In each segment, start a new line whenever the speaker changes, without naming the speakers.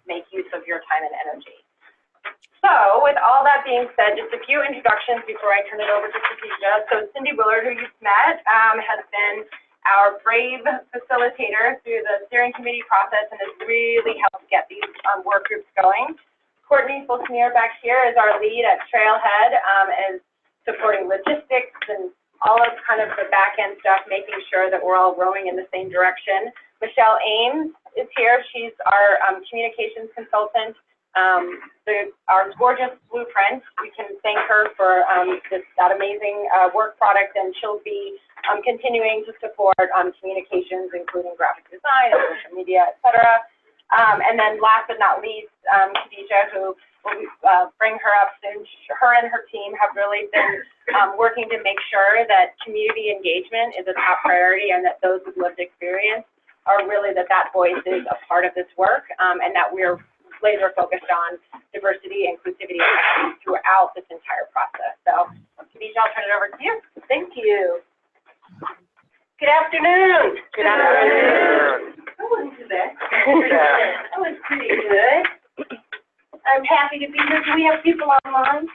make use of your time and energy. So with all that being said, just a few introductions before I turn it over to Khadijah. So Cindy Willard, who you've met, has been our brave facilitator through the steering committee process and has really helped get these work groups going. Courtney Fulsmeer back here is our lead at Trailhead, is supporting logistics and all of kind of the back end stuff, making sure that we're all rowing in the same direction. Michelle Ames is here. She's our communications consultant. Our gorgeous Blueprint, we can thank her for that amazing work product, and she'll be continuing to support communications, including graphic design and social media, etc. And then last but not least, Khadijah, who will bring her up soon. Her and her team have really been working to make sure that community engagement is a top priority, and that those with lived experience are really that voice is a part of this work, and that we're laser focused on diversity, inclusivity, and equity throughout this entire process. So, Khadijah, I'll turn it over to you.
Thank you. Good afternoon.
Good afternoon.
That wasn't too bad. That was pretty good. I'm happy to be here. Do we have people online?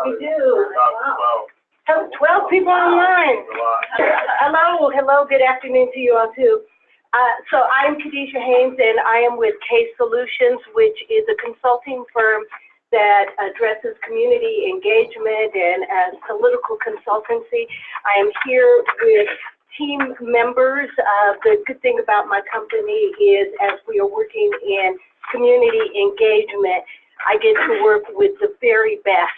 We do. Wow. 12 people online. Hello. Good afternoon to you all too. So I'm Khadijah Haynes, and I am with Case Solutions, which is a consulting firm that addresses community engagement and as political consultancy. I am here with team members. The good thing about my company is, as we are working in community engagement, I get to work with the very best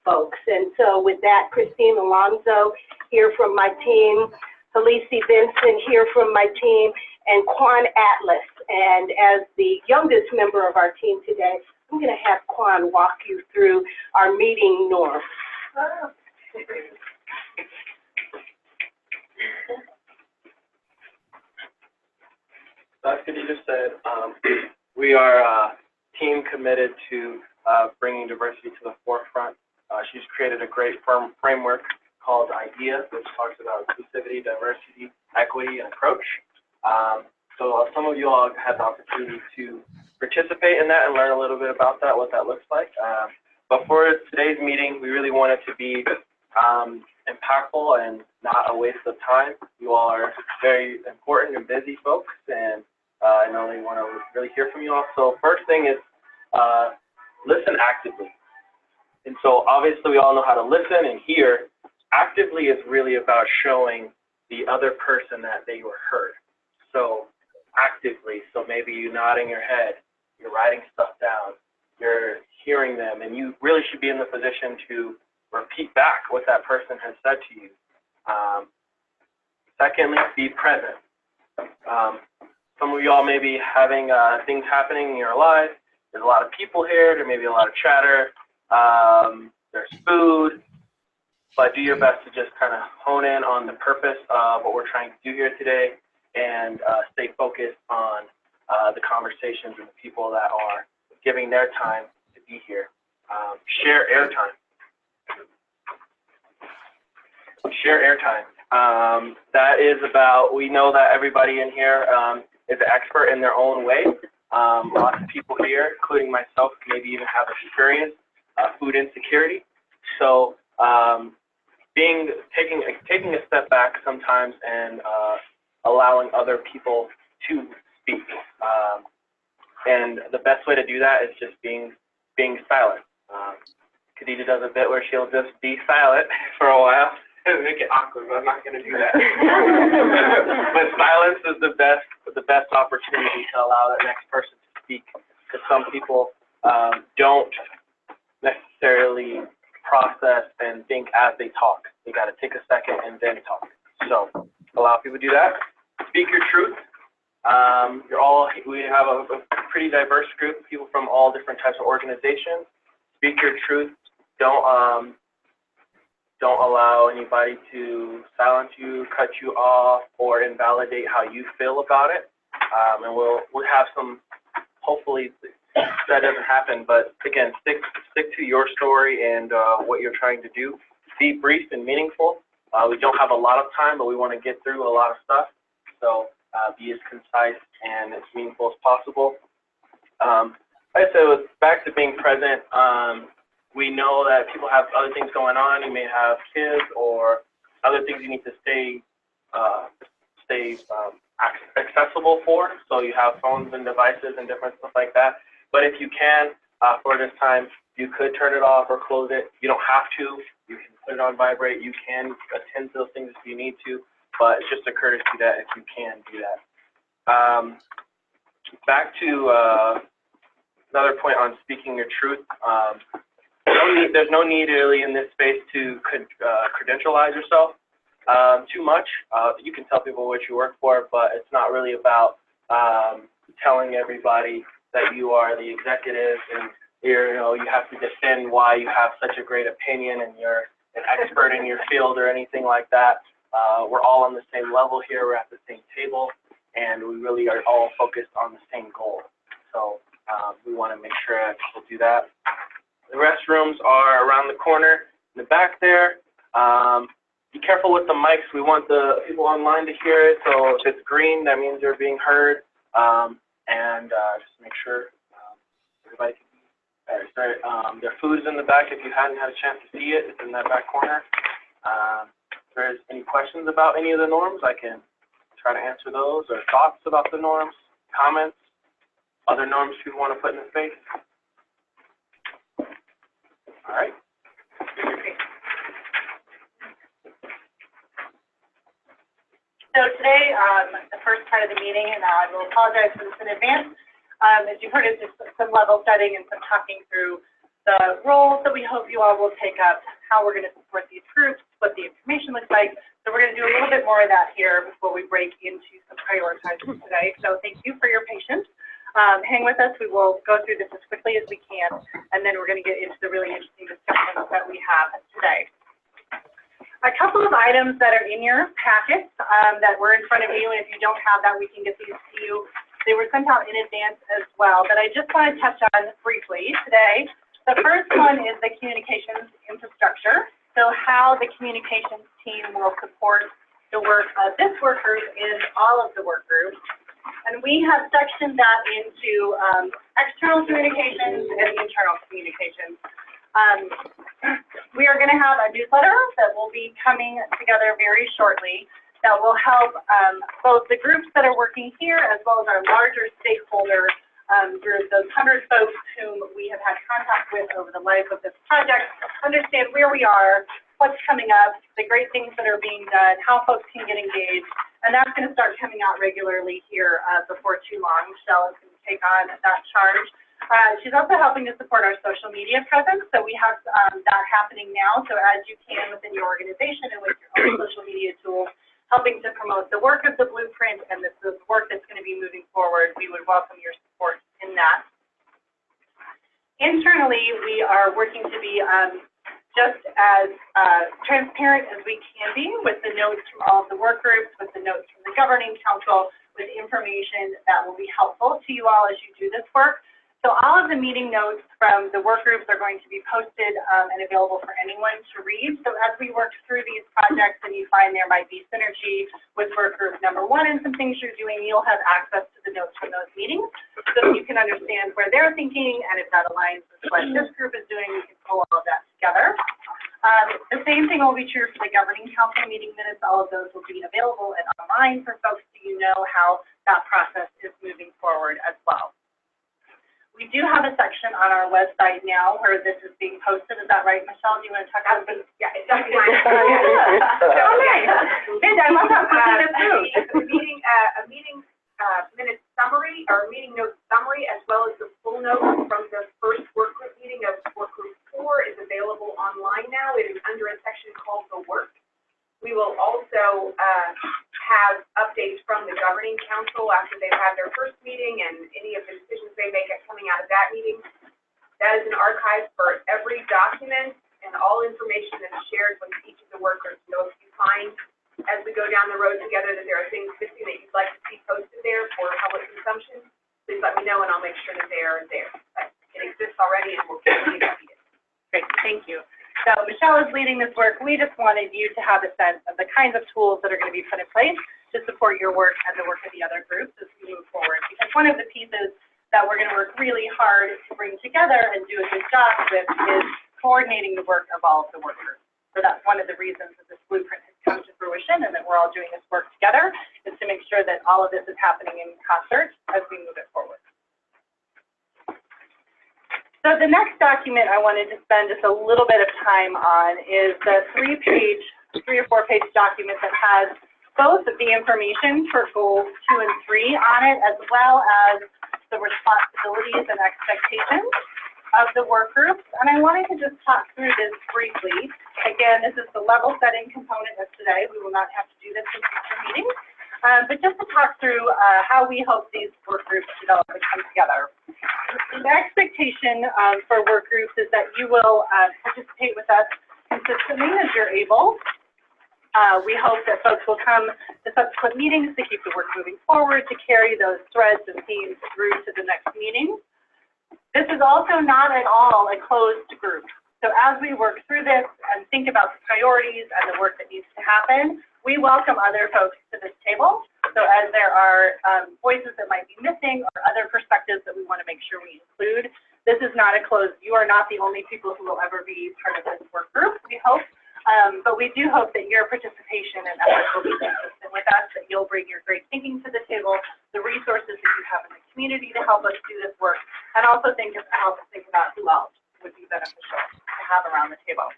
folks. And so with that, Christine Alonso here from my team, Felicie Benson here from my team, and Quan Atlas. And as the youngest member of our team today, I'm going to have Quan walk you through our meeting norms.
As Khadijah said, we are a team committed to bringing diversity to the forefront. She's created a great framework called IDEA, which talks about inclusivity, diversity, equity, and approach. So some of you all had the opportunity to participate in that and learn a little bit about that, what that looks like. But for today's meeting, we really want it to be impactful and not a waste of time. You all are very important and busy folks, and I know we want to really hear from you all. So first thing is listen actively. And so obviously we all know how to listen and hear. Actively is really about showing the other person that they were heard. So actively, so maybe you nodding your head, you're writing stuff down, you're hearing them, and you really should be in the position to repeat back what that person has said to you. Secondly, be present. Some of y'all may be having things happening in your life. There's a lot of people here, there may be a lot of chatter, there's food, but do your best to just kind of hone in on the purpose of what we're trying to do here today, and stay focused on the conversations and the people that are giving their time to be here. Share airtime. Share airtime. That is about, we know that everybody in here is an expert in their own way. Lots of people here, including myself, maybe even have experienced food insecurity. So taking a step back sometimes and allowing other people to speak. And the best way to do that is just being silent. Khadijah does a bit where she'll just be silent for a while and make it awkward, but I'm not going to do that. But silence is the best opportunity to allow that next person to speak, because some people don't necessarily process and think as they talk. They got to take a second and then talk. So allow people to do that. Speak your truth. We have a pretty diverse group of people from all different types of organizations. Speak your truth. Don't allow anybody to silence you, cut you off, or invalidate how you feel about it. And we'll have some, hopefully that doesn't happen, but again, stick to your story and what you're trying to do. Be brief and meaningful. We don't have a lot of time, but we want to get through a lot of stuff. So be as concise and as meaningful as possible. Like I said, back to being present, we know that people have other things going on. You may have kids or other things you need to stay accessible for. So you have phones and devices and different stuff like that. But if you can, for this time, you could turn it off or close it. You don't have to. You can put it on vibrate. You can attend to those things if you need to. But it's just a courtesy that if you can do that. Back to another point on speaking your truth. There's no need really in this space to credentialize yourself too much. You can tell people what you work for, but it's not really about telling everybody that you are the executive and you have to defend why you have such a great opinion and you're an expert in your field or anything like that. We're all on the same level here. We're at the same table, and we really are all focused on the same goal. So we want to make sure that people do that. The restrooms are around the corner in the back there. Be careful with the mics. We want the people online to hear it. So if it's green, that means they're being heard. And just make sure everybody can their food is in the back. If you hadn't had a chance to see it, it's in that back corner. If there's any questions about any of the norms, I can try to answer those, or thoughts about the norms, comments, other norms people want to put in the space. All right.
So today, the first part of the meeting, and I will apologize for this in advance. As you've heard, it's just some level setting and some talking through the roles that we hope you all will take up, how we're going to support these groups, what the information looks like. So we're going to do a little bit more of that here before we break into some prioritizing today. So thank you for your patience. Hang with us. We will go through this as quickly as we can, and then we're going to get into the really interesting discussions that we have today. A couple of items that are in your packets that were in front of you, and if you don't have that, we can get these to you. They were sent out in advance as well, but I just want to touch on briefly today. The first one is the communications infrastructure. So how the communications team will support the work of this work group in all of the work groups. And we have sectioned that into external communications and internal communications. We are going to have a newsletter that will be coming together very shortly that will help both the groups that are working here as well as our larger stakeholder group, those 100 folks whom we have had contact with over the life of this project, understand where we are, what's coming up, the great things that are being done, how folks can get engaged, and that's going to start coming out regularly here before too long. Michelle is going to take on that charge. She's also helping to support our social media presence, so we have that happening now. So as you can within your organization and with your own social media tools, helping to promote the work of the Blueprint and the work that's going to be moving forward, we would welcome your support in that. Internally, we are working to be just as transparent as we can be with the notes from all of the work groups, with the notes from the governing council, with information that will be helpful to you all as you do this work. So all of the meeting notes from the work groups are going to be posted and available for anyone to read. So as we work through these projects and you find there might be synergy with work group number 1 and some things you're doing, you'll have access to the notes from those meetings so you can understand where they're thinking, and if that aligns with what this group is doing, we can pull all of that together. The same thing will be true for the governing council meeting minutes. All of those will be available and online for folks so you know how that process is moving forward as well. We do have a section on our website now where this is being posted. Is that right, Michelle? Do you want to talk about it?
Yeah, it's definitely mine.
Oh, nice. Good. I love that.
A meeting minute summary or meeting note summary, as well as the full notes from the first work group meeting of work group 4 is available online now. It is under a section called the work. We will also have updates from the governing council after they've had their first meeting and any of the decisions they make coming out of that meeting. That is an archive for every document and all information that is shared with each of the work groups. So if you find, as we go down the road together, that there are things missing that you'd like to see posted there for public consumption, please let me know and I'll make sure that they are there. But it exists already and we'll continue to see it.
Great. Thank you. So Michelle is leading this work. We just wanted you to have a sense of the kinds of tools that are going to be put in place to to support your work and the work of the other groups as we move forward. Because one of the pieces that we're going to work really hard to bring together and do a good job with is coordinating the work of all of the work groups. So that's one of the reasons that this blueprint has come to fruition and that we're all doing this work together, is to make sure that all of this is happening in concert as we move it forward. So the next document I wanted to spend just a little bit of time on is the 3 or 4 page document that has both the information for goals 2 and 3 on it, as well as the responsibilities and expectations of the work groups. And I wanted to just talk through this briefly. Again, this is the level setting component of today. We will not have to do this in future meetings, but just to talk through how we hope these work groups develop and come together. The expectation for work groups is that you will participate with us consistently as you're able. We hope that folks will come to subsequent meetings to keep the work moving forward, to carry those threads and themes through to the next meeting. This is also not at all a closed group. So as we work through this and think about the priorities and the work that needs to happen, we welcome other folks to this table. So as there are voices that might be missing or other perspectives that we want to make sure we include, this is not a closed, you are not the only people who will ever be part of this work group, we hope. But we do hope that your participation and efforts will be consistent with us, that you'll bring your great thinking to the table, the resources that you have in the community to help us do this work, and also help us think about who else would be beneficial to have around the table.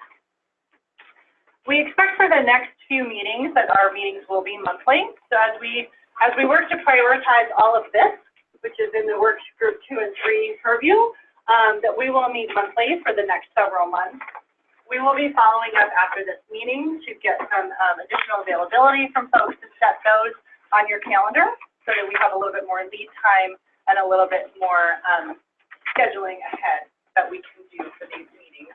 We expect for the next few meetings that our meetings will be monthly. So as we work to prioritize all of this, which is in the work group 2 and 3 purview, that we will meet monthly for the next several months. We will be following up after this meeting to get some additional availability from folks to set those on your calendar so that we have a little bit more lead time and a little bit more scheduling ahead that we can do for these meetings.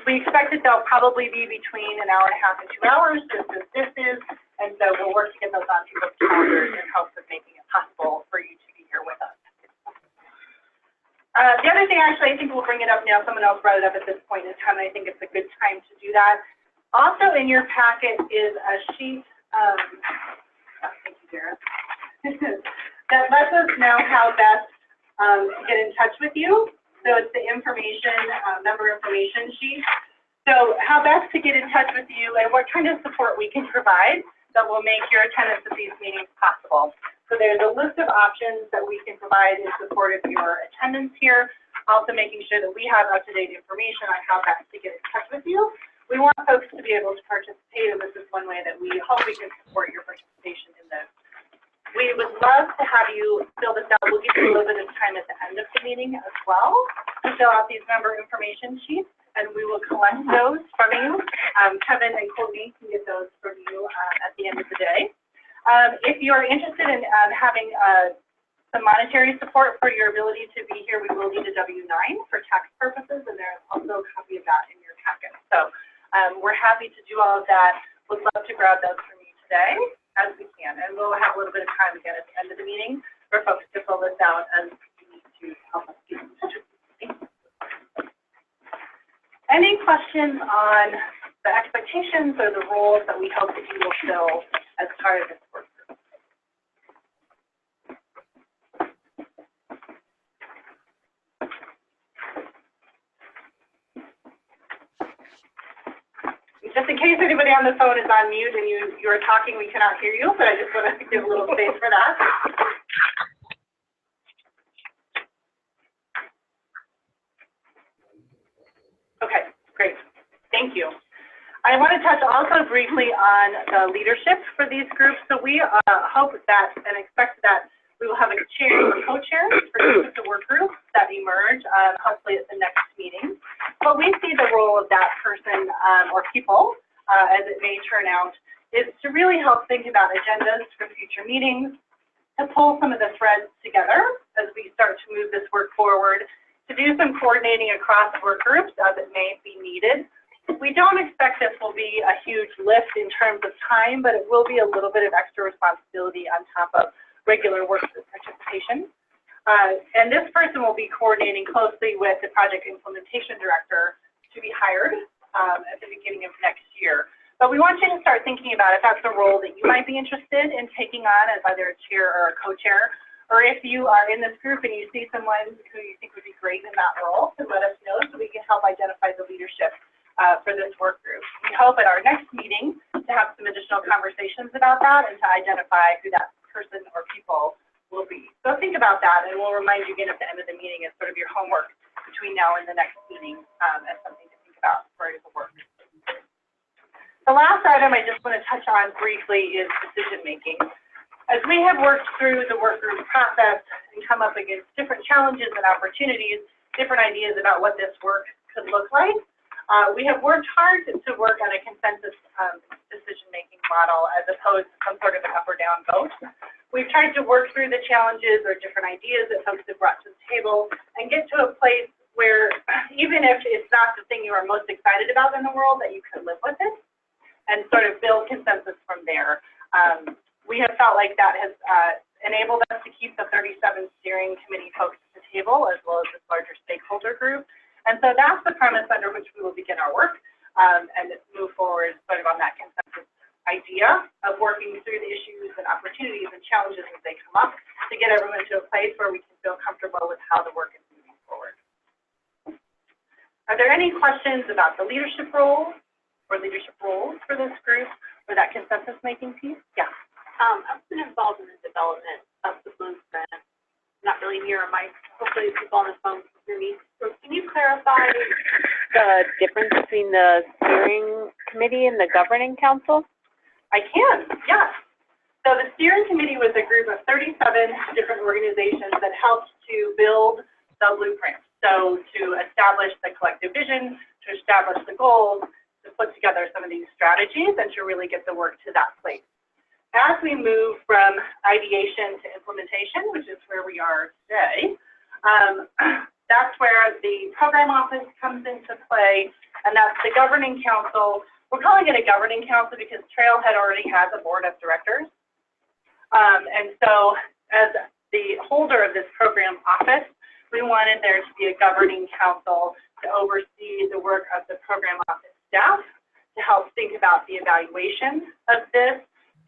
We expect that they'll probably be between 1.5 hours and 2 hours, just as this is, and so we'll work to get those on people's calendars in hopes of making it possible for you to be here with us. The other thing, actually, I think we'll bring it up now. Someone else brought it up at this point in time, and I think it's a good time to do that. Also in your packet is a sheet, thank you, Dara, that lets us know how best to get in touch with you. So it's the information, member information sheet. So how best to get in touch with you and what kind of support we can provide that will make your attendance at these meetings possible. So there's a list of options that we can provide in support of your attendance here, also making sure that we have up-to-date information on how best to get in touch with you. We want folks to be able to participate, and this is one way that we hope we can support your participation in this. We would love to have you fill this out. We'll give you a little bit of time at the end of the meeting as well to fill out these member information sheets, and we will collect those from you. Kevin and Courtney can get those from you at the end of the day. If you're interested in having some monetary support for your ability to be here, we will need a W-9 for tax purposes, and there's also a copy of that in your packet. So we're happy to do all of that. We'd love to grab those from you today as we can, and we'll have a little bit of time again at the end of the meeting for folks to fill this out as you need to help us get in touch with you. Any questions on the expectations or the roles that we hope that you will fill as part of this work group? Just in case anybody on the phone is on mute and you are talking, we cannot hear you, but I just want to give a little space for that. Okay, great. Thank you. I want to touch also briefly on the leadership for these groups. So we hope that and expect that we will have a chair or co-chairs for each of the work groups that emerge, hopefully at the next meeting. But we see the role of that person or people, as it may turn out, is to really help think about agendas for future meetings, to pull some of the threads together as we start to move this work forward, to do some coordinating across work groups as it may be needed. We don't expect this will be a huge lift in terms of time, but it will be a little bit of extra responsibility on top of regular work group participation. And this person will be coordinating closely with the project implementation director to be hired at the beginning of next year. But we want you to start thinking about if that's a role that you might be interested in taking on as either a chair or a co-chair, or if you are in this group and you see someone who you think would be great in that role, to let us know so we can help identify the leadership for this work group. We hope at our next meeting to have some additional conversations about that and to identify who that person or people will be. So think about that, and we'll remind you again at the end of the meeting as sort of your homework between now and the next meeting as something to think about for the work. The last item I just want to touch on briefly is decision making. As we have worked through the work group process and come up against different challenges and opportunities, different ideas about what this work could look like, we have worked hard to work on a consensus decision-making model as opposed to some sort of an up or down vote. We've tried to work through the challenges or different ideas that folks have brought to the table and get to a place where even if it's not the thing you are most excited about in the world, that you can live with it and sort of build consensus from there. We have felt like that has enabled us to keep the 37 steering committee folks at the table as well as this larger stakeholder group. And so that's the premise under which we will begin our work and move forward sort of on that consensus idea of working through the issues and opportunities and challenges as they come up to get everyone to a place where we can feel comfortable with how the work is moving forward. Are there any questions about the leadership role or leadership roles for this group or that consensus making piece? Yeah.
I've been involved in the development of the blueprint. Not really near a mic. Hopefully people on the phone can hear me. So can you clarify the difference between the steering committee and the governing council?
I can, yes. So the steering committee was a group of 37 different organizations that helped to build the blueprint. So to establish the collective vision, to establish the goals, to put together some of these strategies, and to really get the work to that place. As we move from ideation to implementation, which is where we are today, that's where the program office comes into play, and that's the governing council. We're calling it a governing council because Trailhead already has a board of directors. And so as the holder of this program office, we wanted there to be a governing council to oversee the work of the program office staff, to help think about the evaluation of this,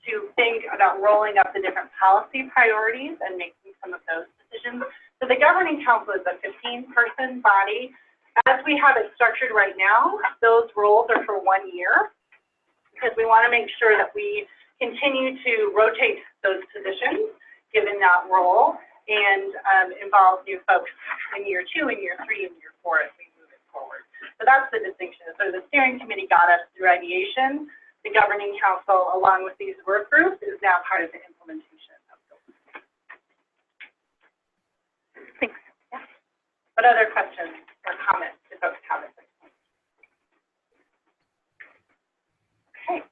to think about rolling up the different policy priorities and making some of those decisions. So the governing council is a 15-person body. As we have it structured right now, those roles are for 1 year because we want to make sure that we continue to rotate those positions given that role and involve new folks in year 2, in year 3, and year 4 as we move it forward. So that's the distinction. So the steering committee got us through ideation. The governing council, along with these work groups, is now part of the implementation of those.
Thanks.
Yeah. What other questions or comments do folks have at this point? Okay.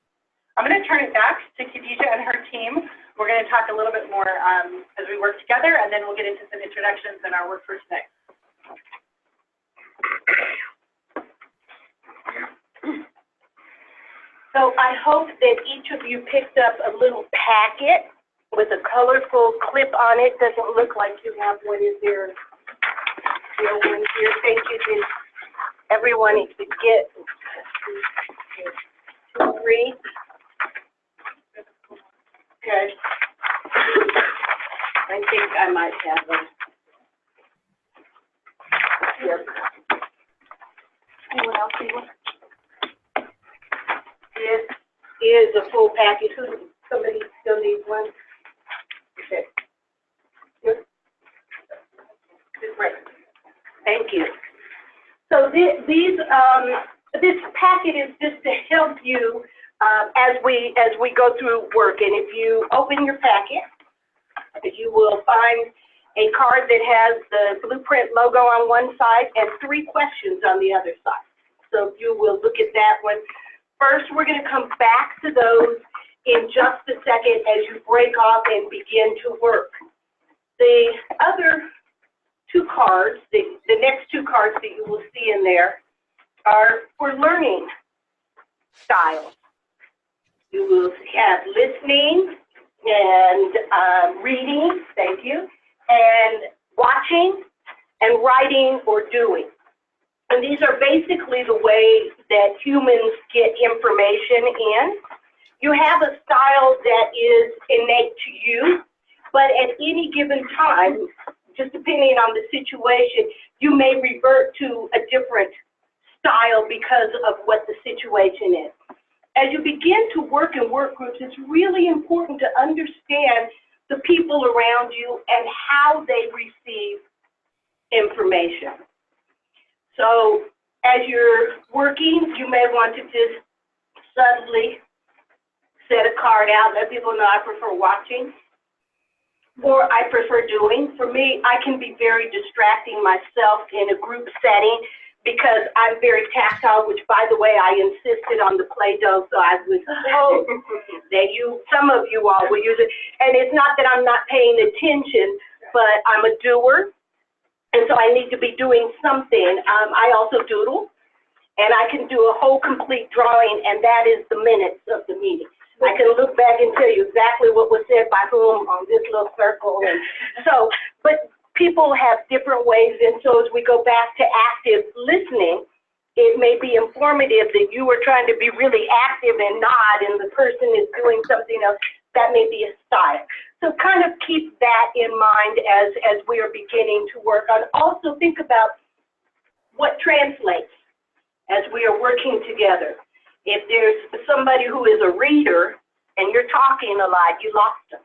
I'm going to turn it back to Khadijah and her team. We're going to talk a little bit more as we work together, and then we'll get into some introductions and our work for today.
So I hope that each of you picked up a little packet with a colorful clip on it. Doesn't look like you have one. Is there no one here? Thank you. Did everyone get 2, 3? Okay. I think I might have one. Here. Anyone else see one? This is a full package. Somebody still needs one? Okay. Good. Great. Thank you. So this packet is just to help you as we go through work. And if you open your packet, you will find a card that has the Blueprint logo on one side and 3 questions on the other side. So you will look at that one. First, we're going to come back to those in just a second as you break off and begin to work. The other 2 cards, the next 2 cards that you will see in there are for learning styles. You will have listening and reading, thank you, and watching and writing or doing. And these are basically the way that humans get information in. You have a style that is innate to you, but at any given time, just depending on the situation, you may revert to a different style because of what the situation is. As you begin to work in work groups, it's really important to understand the people around you and how they receive information. So as you're working, you may want to just subtly set a card out, let people know I prefer watching, or I prefer doing. For me, I can be very distracting myself in a group setting because I'm very tactile, which, by the way, I insisted on the Play-Doh, so I would hope that some of you all will use it. And it's not that I'm not paying attention, but I'm a doer, and so I need to be doing something. I also doodle, and I can do a whole complete drawing, and that is the minutes of the meeting. I can look back and tell you exactly what was said by whom on this little circle. And so, but people have different ways, and so as we go back to active listening, it may be informative that you are trying to be really active and nod, and the person is doing something else. That may be a style. So kind of keep that in mind as we are beginning to work on. Also think about what translates as we are working together. If there's somebody who is a reader and you're talking a lot, you lost them.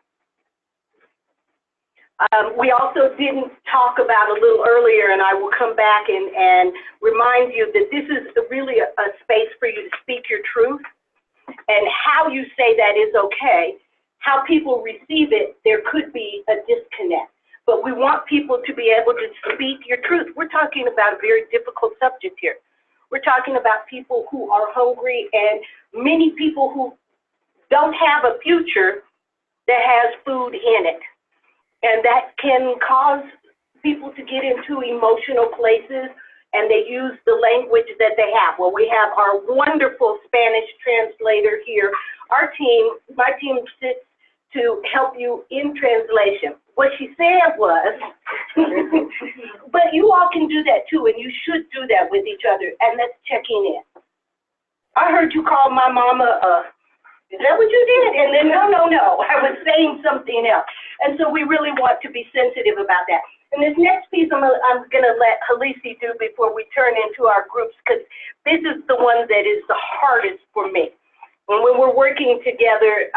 We also didn't talk about a little earlier, and I will come back and remind you that this is really a space for you to speak your truth, and how you say that is okay. How people receive it, there could be a disconnect. But we want people to be able to speak your truth. We're talking about a very difficult subject here. We're talking about people who are hungry and many people who don't have a future that has food in it. And that can cause people to get into emotional places, and they use the language that they have. Well, we have our wonderful Spanish translator here. My team sits to help you in translation. What she said was, but you all can do that too, and you should do that with each other, and that's checking in. I heard you call my mama, is that what you did? And then, no, I was saying something else. And so we really want to be sensitive about that. And this next piece I'm gonna let Halisi do before we turn into our groups, because this is the one that is the hardest for me. When we're working together,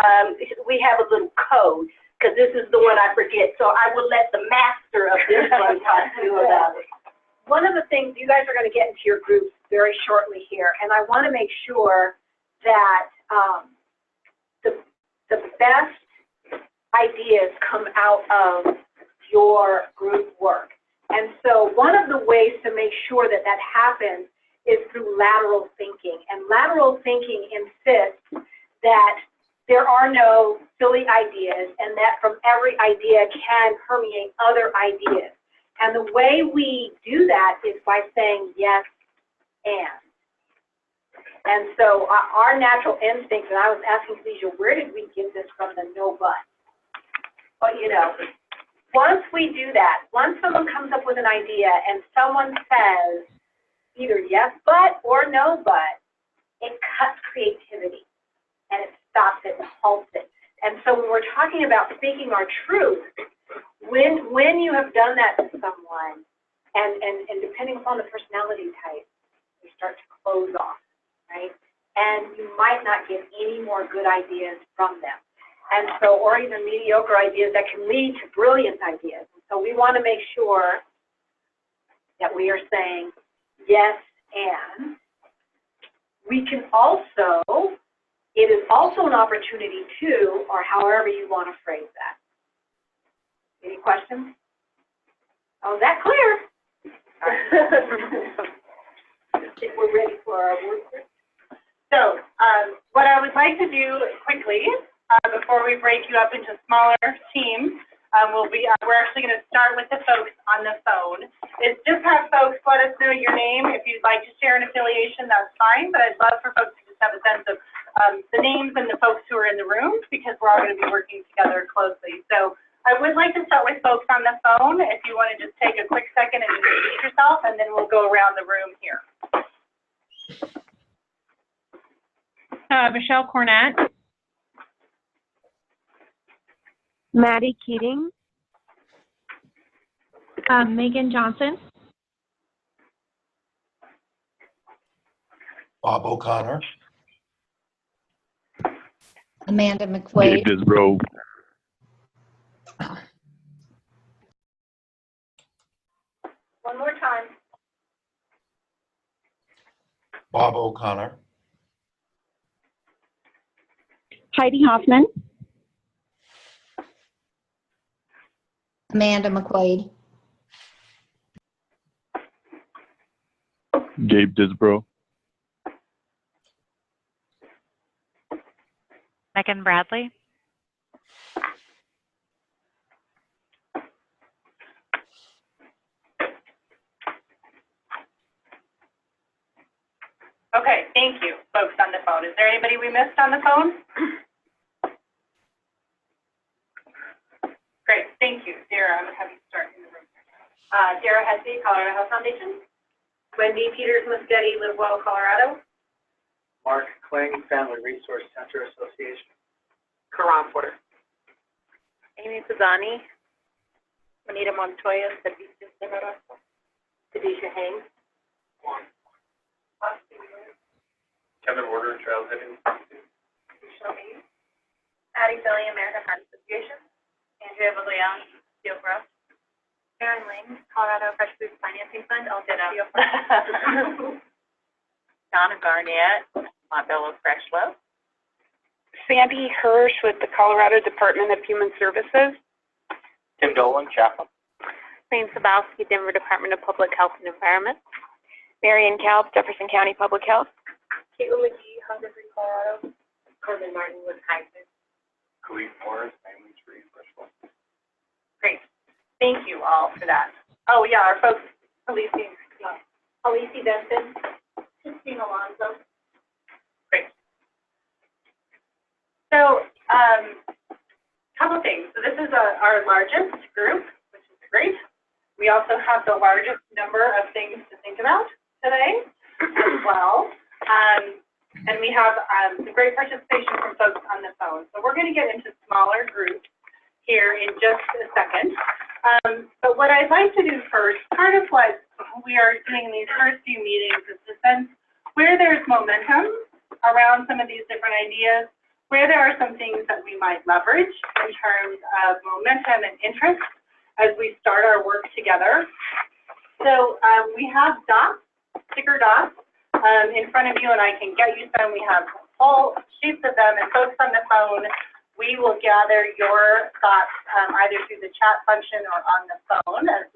we have a little code, because this is the one I forget. So I will let the master of this one talk to you about it.
One of the things, you guys are going to get into your groups very shortly here, and I want to make sure that the best ideas come out of your group work. And so one of the ways to make sure that that happens is through lateral thinking. And lateral thinking insists that there are no silly ideas, and that from every idea can permeate other ideas. And the way we do that is by saying yes and. And so our natural instinct, and I was asking Khadijah, where did we get this from, the no but? But you know, once we do that, once someone comes up with an idea and someone says either yes but or no but, it cuts creativity and it stops it and halts it. And so when we're talking about speaking our truth, when you have done that to someone, and depending upon the personality type, you start to close off, right? And you might not get any more good ideas from them. And so, or even mediocre ideas that can lead to brilliant ideas. So we want to make sure that we are saying yes and. We can also, it is also an opportunity to, or however you want to phrase that. Any questions? Oh, is that clear? I think we're ready for our work group.
So, what I would like to do quickly, before we break you up into smaller teams, we're actually going to start with the folks on the phone. Is just have folks let us know your name. If you'd like to share an affiliation, that's fine, but I'd love for folks to just have a sense of the names and the folks who are in the room, because we're all going to be working together closely. So I would like to start with folks on the phone. If you want to just take a quick second and introduce yourself, and then we'll go around the room here. Michelle Cornett.
Maddie Keating. Megan Johnson.
Bob O'Connor.
Amanda McQuaid.
Gabe Disbro.
One more time.
Bob O'Connor.
Heidi Hoffman.
Amanda McQuaid.
Gabe Disbro.
Megan Bradley.
Okay, thank you, folks on the phone. Is there anybody we missed on the phone? Great, thank you. Dara, I'm gonna have you start in the room. Dara Hesse, Colorado Health Foundation. Wendy Peters Muschetti, Live Well, Colorado.
Mark Kling, Family Resource Center Association.
Karan Porter.
Amy Pizzani.
Juanita Montoya, Servicios de Rosa. Khadijah Haynes.
Kevin Warder, Trailhead Institute.
Addie Philly, American Heart Association. Andrea Viglian, Steel for Us. Karen Ling, Colorado Fresh Food Financing Fund, I'll ditto.
Donna Garnett, Montbello Fresh Loaf.
Sandy Hirsch with the Colorado Department of Human Services.
Tim Dolan, Chaplain.
Lane Sabowski, Denver Department of Public Health and Environment.
Marion Kalb, Jefferson County Public Health.
Caitlin McGee, Hunger Free Colorado. Corbin Martin with Kaiser.
Khalif Morris, Family Tree, Freshwell.
Great. Thank you all for that. Oh, yeah, our folks, Alicia Benson, Christine Alonso. Great. So, couple things. So this is our largest group, which is great. We also have the largest number of things to think about today as well. And we have some great participation from folks on the phone. So we're going to get into smaller groups here in just a second. But what I'd like to do first, part of what we are doing in these first few meetings is to sense where there's momentum around some of these different ideas, where there are some things that we might leverage in terms of momentum and interest as we start our work together. So we have dots, sticker dots, in front of you, and I can get you some. We have whole sheets of them, and folks on the phone, we will gather your thoughts either through the chat function or on the phone, as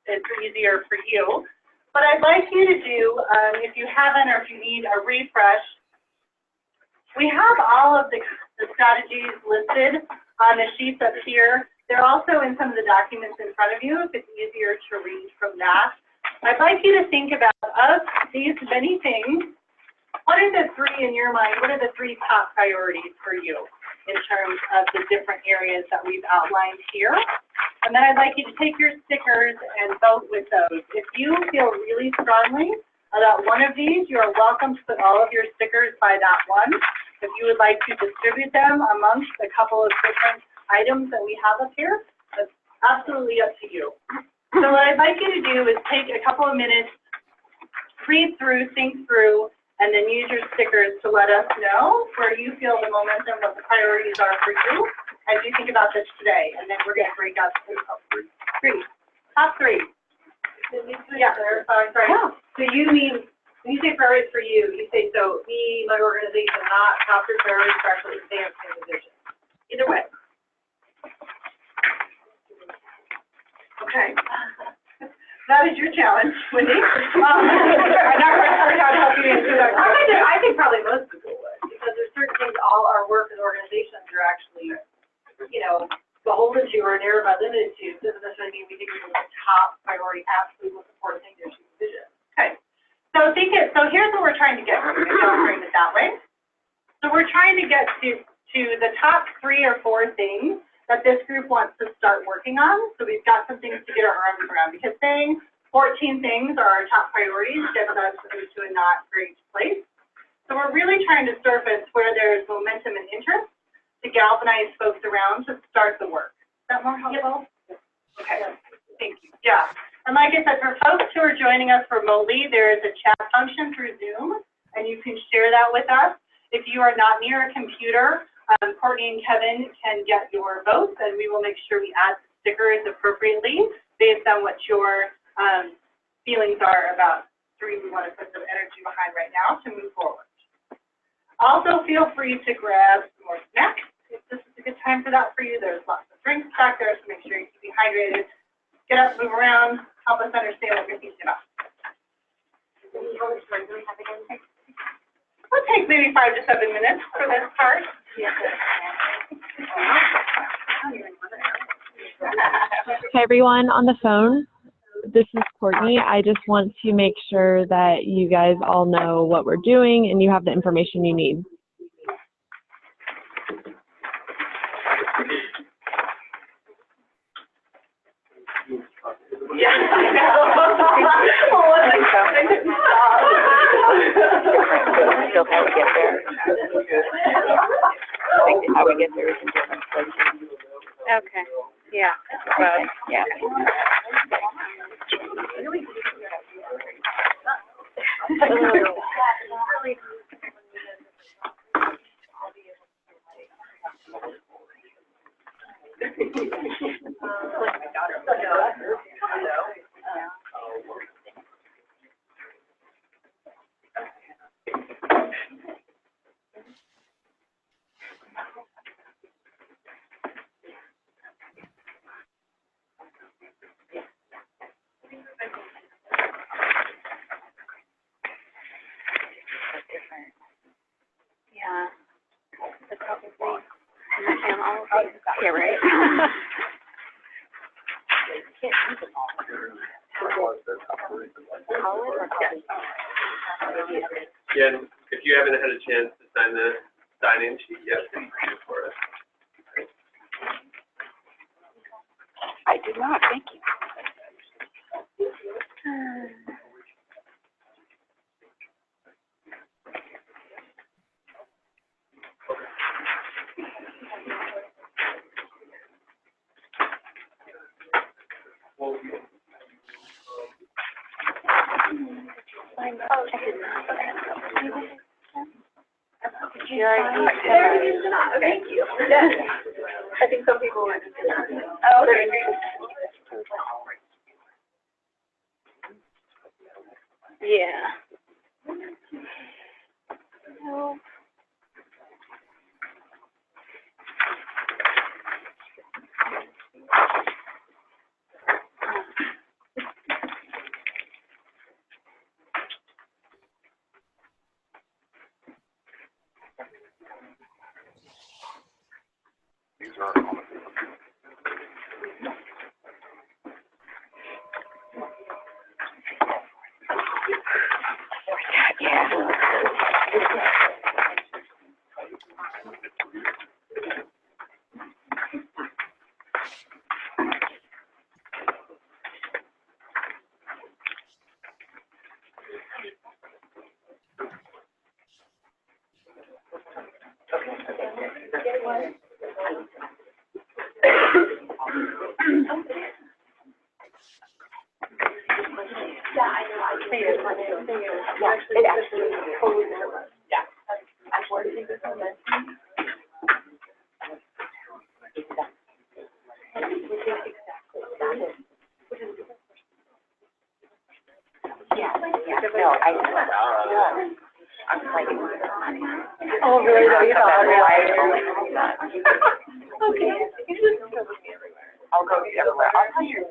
it's easier for you. What I'd like you to do, if you haven't or if you need a refresh, we have all of the strategies listed on the sheets up here. They're also in some of the documents in front of you, if it's easier to read from that. I'd like you to think about, of these many things, what are the three in your mind, what are the three top priorities for you in terms of the different areas that we've outlined here? And then I'd like you to take your stickers and vote with those. If you feel really strongly about one of these, you are welcome to put all of your stickers by that one. If you would like to distribute them amongst a couple of different items that we have up here, that's absolutely up to you. So what I'd like you to do is take a couple of minutes, read through, think through, and then use your stickers to let us know where you feel the momentum, what the priorities are for you as you think about this today. And then we're going to break out to three. Top three. Yeah, sorry. Yeah. So you mean, when you say priorities for you, you say, so me, my organization, not top three priorities for actually advancing the vision. Either way. Okay. That is your challenge, Wendy. I'm not quite sure how to help you answer that question. I think probably most people would, because there's certain things all our work as organizations are actually, beholden to or never limited to. Doesn't necessarily mean we think it's the top priority, absolutely most important thing to achieve vision. Okay. So here's what we're trying to get to. Maybe I'll frame it that way. So we're trying to get to the top 3 or 4 things that this group wants to start working on. So we've got some things to get our arms around, because saying 14 things are our top priorities gets us into a not great place. So we're really trying to surface where there's momentum and interest to galvanize folks around to start the work. Is that more helpful? Yep. Okay, thank you. Yeah, and like I said, for folks who are joining us remotely, there is a chat function through Zoom, and you can share that with us. If you are not near a computer, Courtney and Kevin can get your votes, and we will make sure we add stickers appropriately based on what your feelings are about the reason we want to put some energy behind right now to move forward. Also, feel free to grab some more snacks if this is a good time for that for you. There's lots of drinks back there, so make sure you keep hydrated. Get up, move around, help us understand what you're thinking about. It'll take maybe 5 to 7 minutes for this part.
Hi everyone on the phone, this is Courtney. I just want to make sure that you guys all know what we're doing and you have the information you need.
Still how we get there. How we get there is in different places.
Okay, yeah, well, yeah. Yeah, but probably, yeah, right.
Yeah, and if you haven't had a chance to sign the sign-in sheet yet, please do it for us.
I did not, thank you.
Thank you. I think some people were. Oh, okay.
Yeah. No.
It actually totally different. Yeah.
No, I know. I'm like,
Oh, really?
okay. I'll go everywhere. I'll tell you.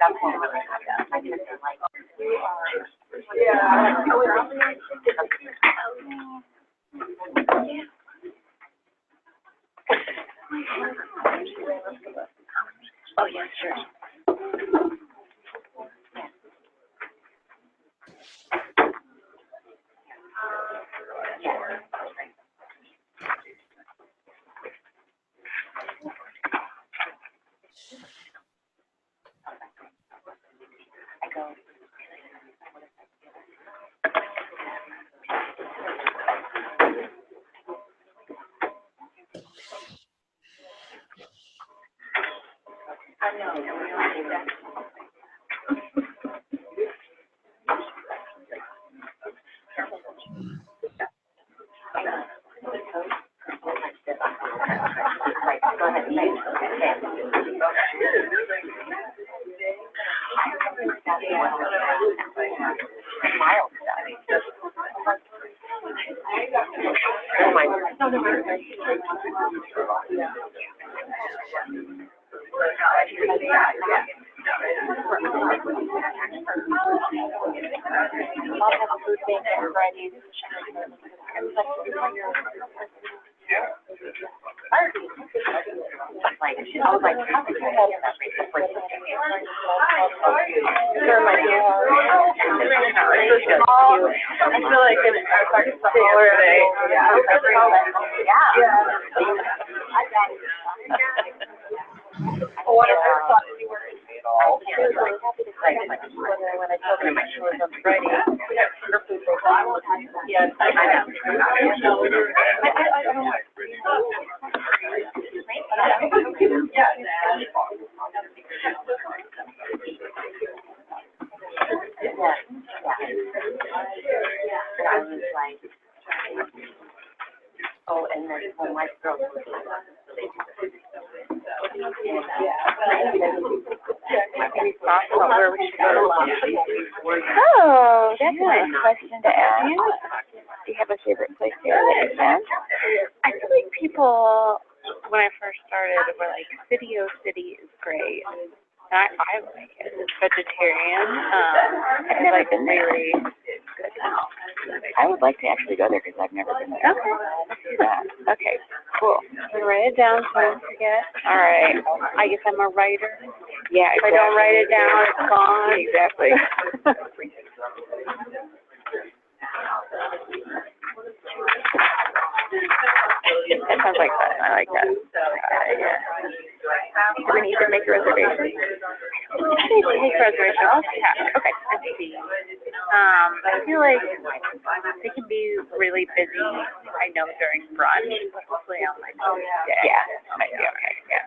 That's what really happened. My kids are like, you are.
Yeah.
Oh, yeah, sure. I go,
Oh, that's a nice question to ask. Do you have a favorite place there that you've been?
I feel like people, when I first started, were like, City O City is great. And I like it. It's vegetarian.
I've never been there.
Really good.
I would like to actually go there because I've never been there.
Okay.
Let's do that. Okay, cool.
I'm gonna write it down so I don't forget.
All right.
I guess I'm a writer.
Yeah,
If I don't write it down, it's gone.
Exactly. That sounds like fun. I like that. Yeah. Do we need to make a reservation?
Take reservation. I'll check. Okay, let's see. I feel like they can be really busy, I know, during brunch, but hopefully on my day.
Yeah, might be okay. Yeah.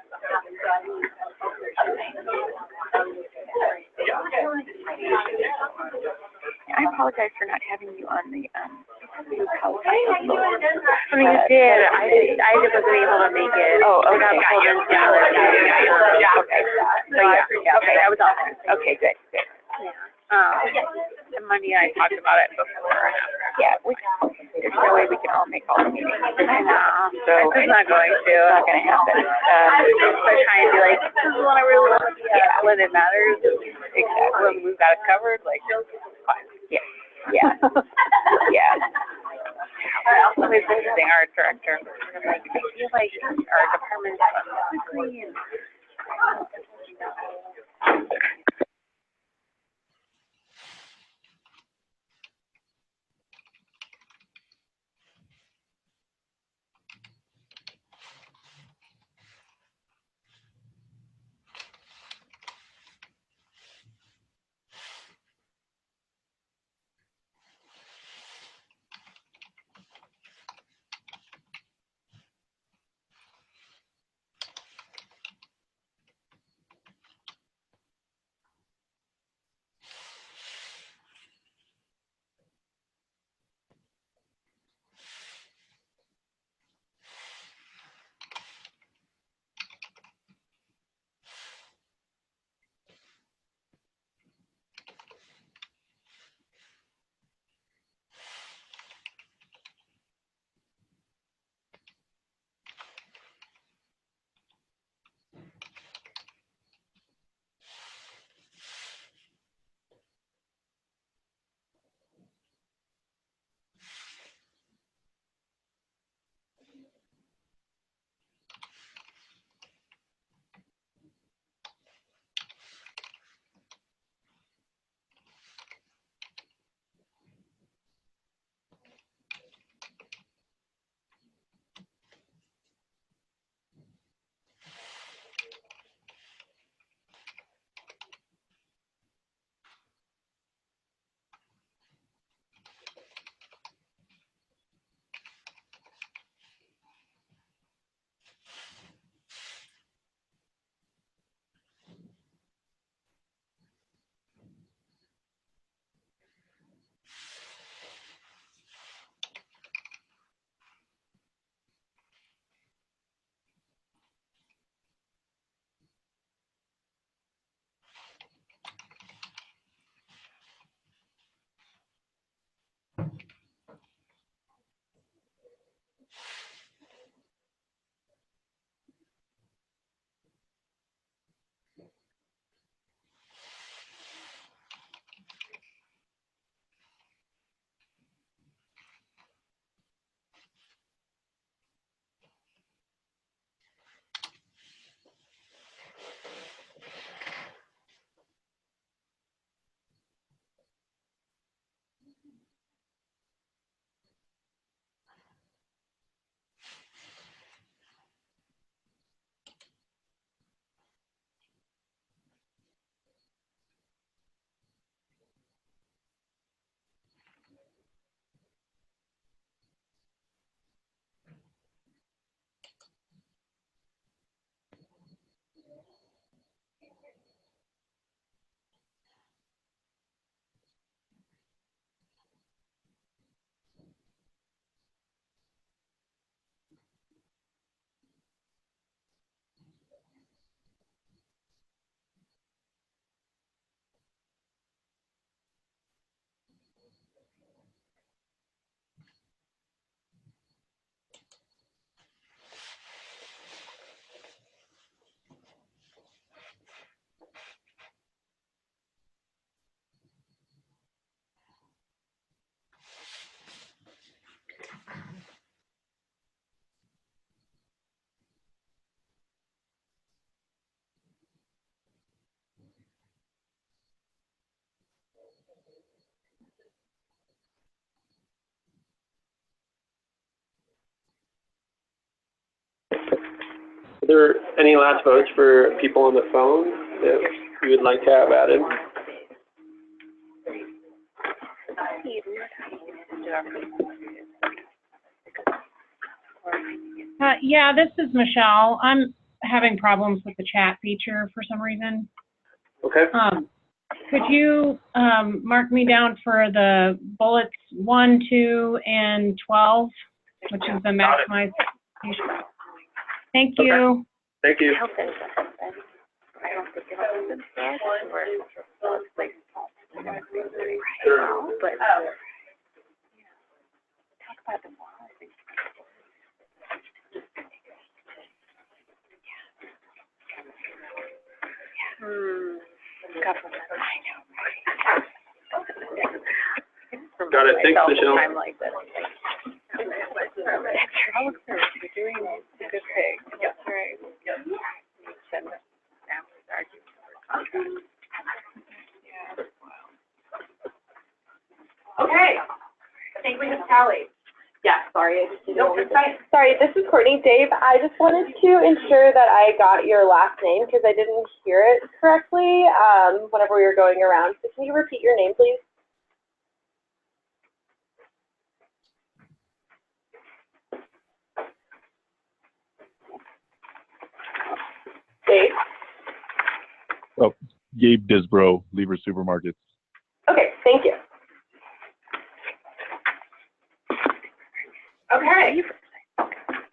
I apologize for not having you on the house.
I mean, you did. I wasn't able to make it.
Oh, okay.
Got pulled into another meeting.
Okay. So yeah.
Okay, I was on there.
Okay, good, good.
And Monday I talked about it before.
Yeah, there's no way we can all make all the meetings.
I know.
So
it's not going to.
It's not going to happen.
They're trying to be like, this is what I really want to do. When it matters, exactly. When we've got it covered, like, fine.
Yeah. Yeah. Yeah.
I was visiting our director, and I'm like, I feel like our department's run quickly and
Are there any last votes for people on the phone that you would like to have added?
Yeah, this is Michelle. I'm having problems with the chat feature for some reason.
Okay.
Could you mark me down for the bullets 1, 2, and 12, which is the maximize? Thank you.
Thank you.
I don't think it was the best or like, but talk about the wall. Government, I know.
Got it. Thanks, Michelle.
I'm like this. That's right. You're doing it. Good thing. That's right.
Okay, I think we have tallied.
Yeah, sorry, I just didn't
Nope, it's fine.
Sorry, this is Courtney. Dave, I just wanted to ensure that I got your last name because I didn't hear it correctly whenever we were going around. So can you repeat your name, please? Dave?
Oh, Gabe Disbro, Lever Supermarkets.
Okay, thank you.
Okay.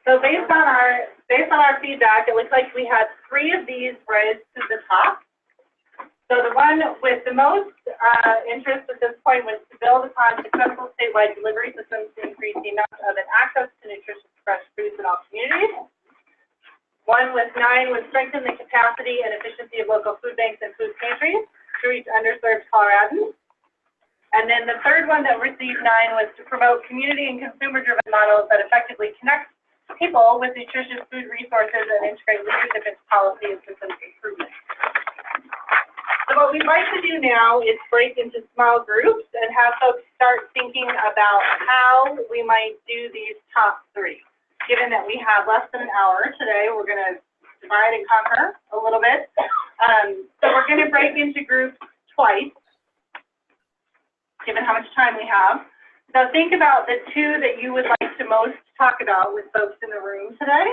So based on our feedback, it looks like we had 3 of these raised to the top. So the one with the most interest at this point was to build upon successful statewide delivery systems to increase the amount of and access to nutritious fresh foods in all communities. One with 9 would strengthen the capacity and efficiency of local food banks and food pantries to reach underserved Coloradans. And then the third one that received 9 was to promote community and consumer-driven models that effectively connect people with nutritious food resources and integrate leadership into policy and systems improvement. So what we'd like to do now is break into small groups and have folks start thinking about how we might do these top 3. Given that we have less than an hour today, we're going to divide and conquer a little bit. So we're going to break into groups twice, given how much time we have. So think about the 2 that you would like to most talk about with folks in the room today.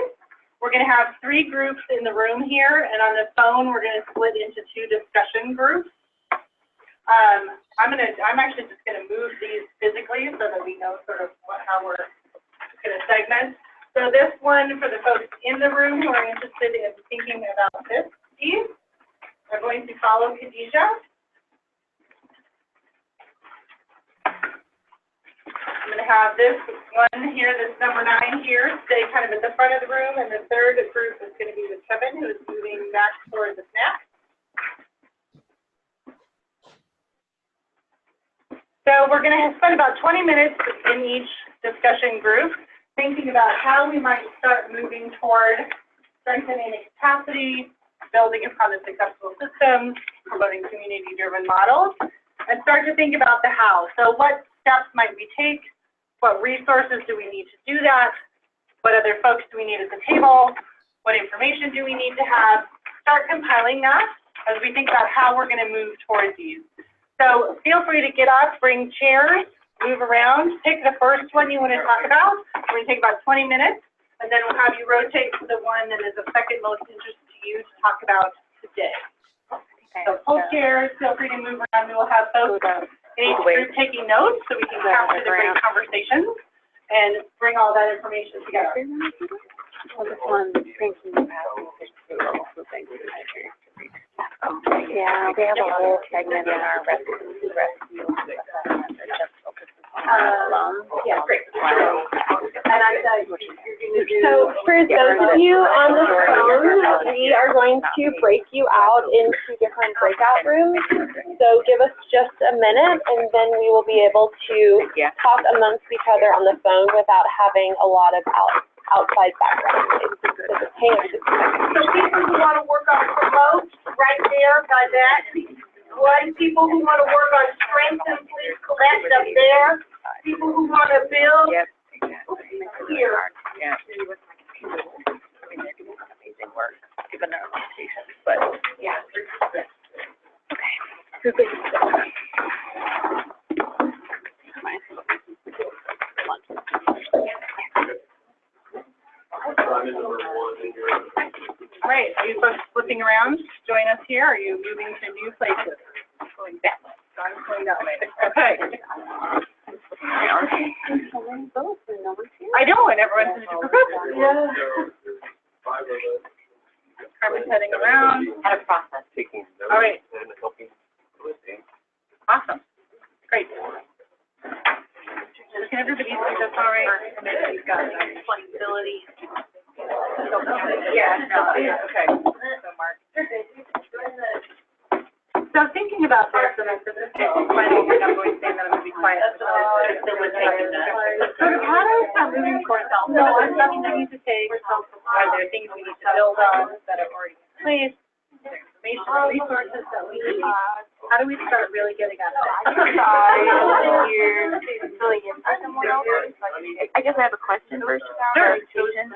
We're going to have 3 groups in the room here, and on the phone, we're going to split into 2 discussion groups. I'm actually just going to move these physically so that we know sort of how we're going to segment. So this one, for the folks in the room who are interested in thinking about this piece, are going to follow Khadijah. I'm going to have this one here, this number 9 here, stay kind of at the front of the room, and the third group is going to be with Kevin, who is moving back toward the snack. So we're going to spend about 20 minutes in each discussion group, thinking about how we might start moving toward strengthening the capacity, building upon the successful systems, promoting community-driven models, and start to think about the how. So what steps might we take? What resources do we need to do that? What other folks do we need at the table? What information do we need to have? Start compiling that as we think about how we're going to move towards these. So feel free to get up, bring chairs, move around, pick the first one you want to talk about. We're going to take about 20 minutes, and then we'll have you rotate to the one that is of second most interest to you to talk about today. So hold chairs, feel free to move around. We will have folks in each group taking notes so we can capture the great conversations and bring all that information together.
Yeah, we have a whole segment in our rescue just focused on
Yeah, great. And
So for those of you on the phone, we are going to break you out into different breakout rooms. So give us just a minute, and then we will be able to talk amongst each other on the phone without having a lot of outside background noise. So just hang on just a second.
So people who want to work on promote, right there by that. One, people who want to work on strengthen, please collect up there. People who want to build, here.
given our limitations, but,
Yeah.
okay. So good.
All right, are you folks flipping around to join us here? Are you moving to new places? Going that way. So I'm going that way. Okay. I know, and everyone's in a different group.
Yeah.
Carmen's heading around.
Had a process.
All right. Awesome. Great. Can everybody see this all right? We've got flexibility. Yeah, no, okay. So Mark. So thinking about this, and I'm just quite over, I'm going to say that I'm going to be quiet. Sort of how does moving towards self, no, I'm nothing that needs to take, are there things we need to build on that are already in place? Information, resources that we need. How do we start really getting at it?
I guess I have a question first. Clarification.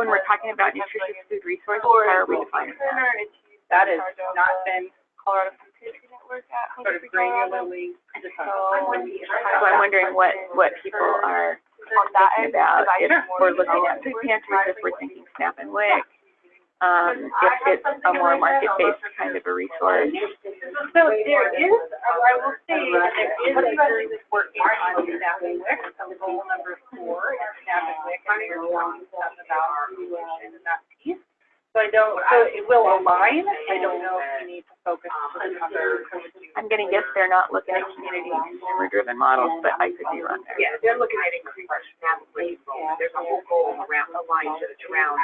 When we're talking about nutritious food resources, how are we defining that?
That has not been Colorado Food Safety Network sort of granularly defined.
So I'm wondering what people are thinking about if we're looking at food pantries, if we're thinking SNAP and WIC, if it's a more market-based kind of a resource.
So there is, I will say, there is a group working on SNAP and WIC, goal number 4 is SNAP and WIC, and they're talking about nutrition and that piece. So I don't, so it will align, I don't know if we need to focus on other.
I'm gonna guess they're not looking at community consumer-driven models, but I could be wrong there.
Yeah, they're looking at increasing SNAP and WIC. There's a whole goal around, aligned around.